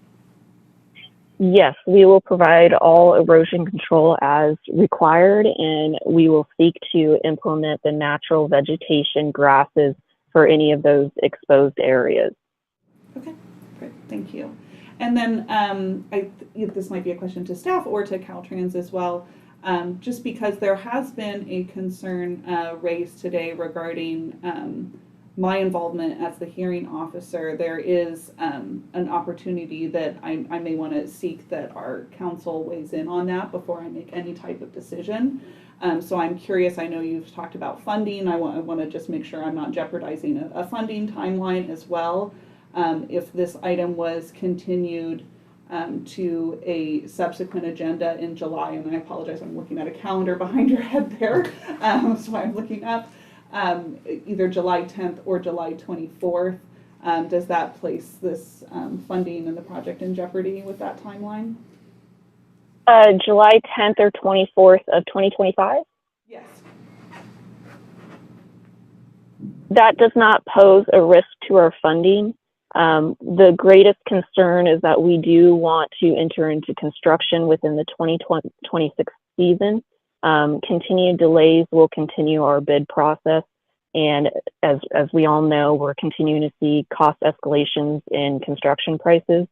Yes, we will provide all erosion control as required, and we will seek to implement the natural vegetation grasses for any of those exposed areas. Okay, great, thank you. And then this might be a question to staff or to Caltrans as well, just because there has been a concern raised today regarding my involvement as the hearing officer. There is an opportunity that I may want to seek that our council weighs in on that before I make any type of decision. So I'm curious, I know you've talked about funding. I want to just make sure I'm not jeopardizing a funding timeline as well. If this item was continued to a subsequent agenda in July, and I apologize, I'm looking at a calendar behind your head there, so I'm looking up. Either July 10th or July 24th. Does that place this funding and the project in jeopardy with that timeline? July 10th or 24th of 2025? Yes. That does not pose a risk to our funding. The greatest concern is that we do want to enter into construction within the 2026 season. Continued delays will continue our bid process, and as we all know, we're continuing to see cost escalations in construction prices.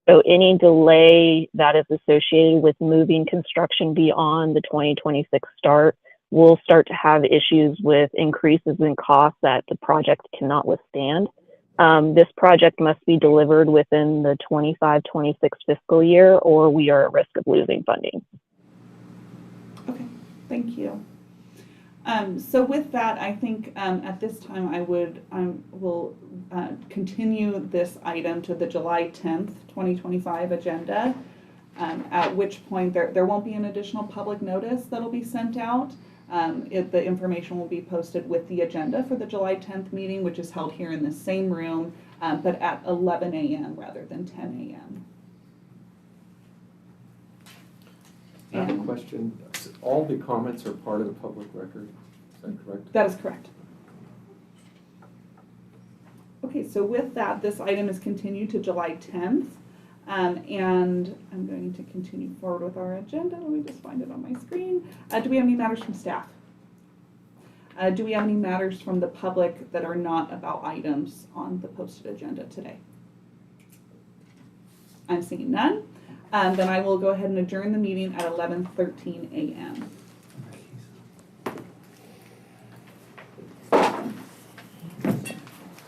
So any delay that is associated with moving construction beyond the 2026 start will start to have issues with increases in costs that the project cannot withstand. This project must be delivered within the 25-26 fiscal year, or we are at risk of losing funding. Okay, thank you. So with that, I think at this time I will continue this item to the July 10th, 2025 agenda, at which point there won't be an additional public notice that'll be sent out. The information will be posted with the agenda for the July 10th meeting, which is held here in the same room, but at 11 a.m. rather than 10 a.m. I have a question. All the comments are part of the public record, is that correct? That is correct. Okay, so with that, this item is continued to July 10th, and I'm going to continue forward with our agenda. Let me just find it on my screen. Do we have any matters from staff? Do we have any matters from the public that are not about items on the posted agenda today? I'm seeing none. Then I will go ahead and adjourn the meeting at 11:13 a.m.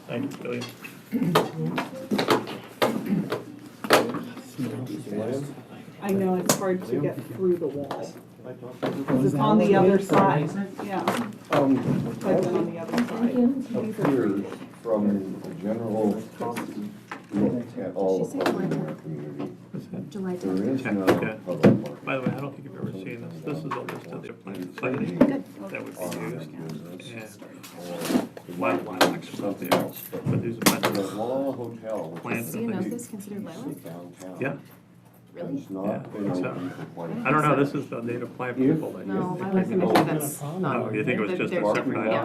Thank you, Billy. I know it's hard to get through the wall. Because it's on the other side. Yeah. I've been on the other side. Appears from the general look at all the parking in our community. July There 10th. is no Okay. public parking. By the way, I don't think you've ever seen this. This is a list of the planned siting that would be used. And flat lilacs are up there, but these are The planned. Walla Hotel, which Plans is Do you know if that this is considered lilac? downtown, Yeah, Really? has not been So, open for quite a I don't know, this is the native plant people that No, use. I was gonna say that's not. Oh, you think it was just a They're separate different, item? yeah.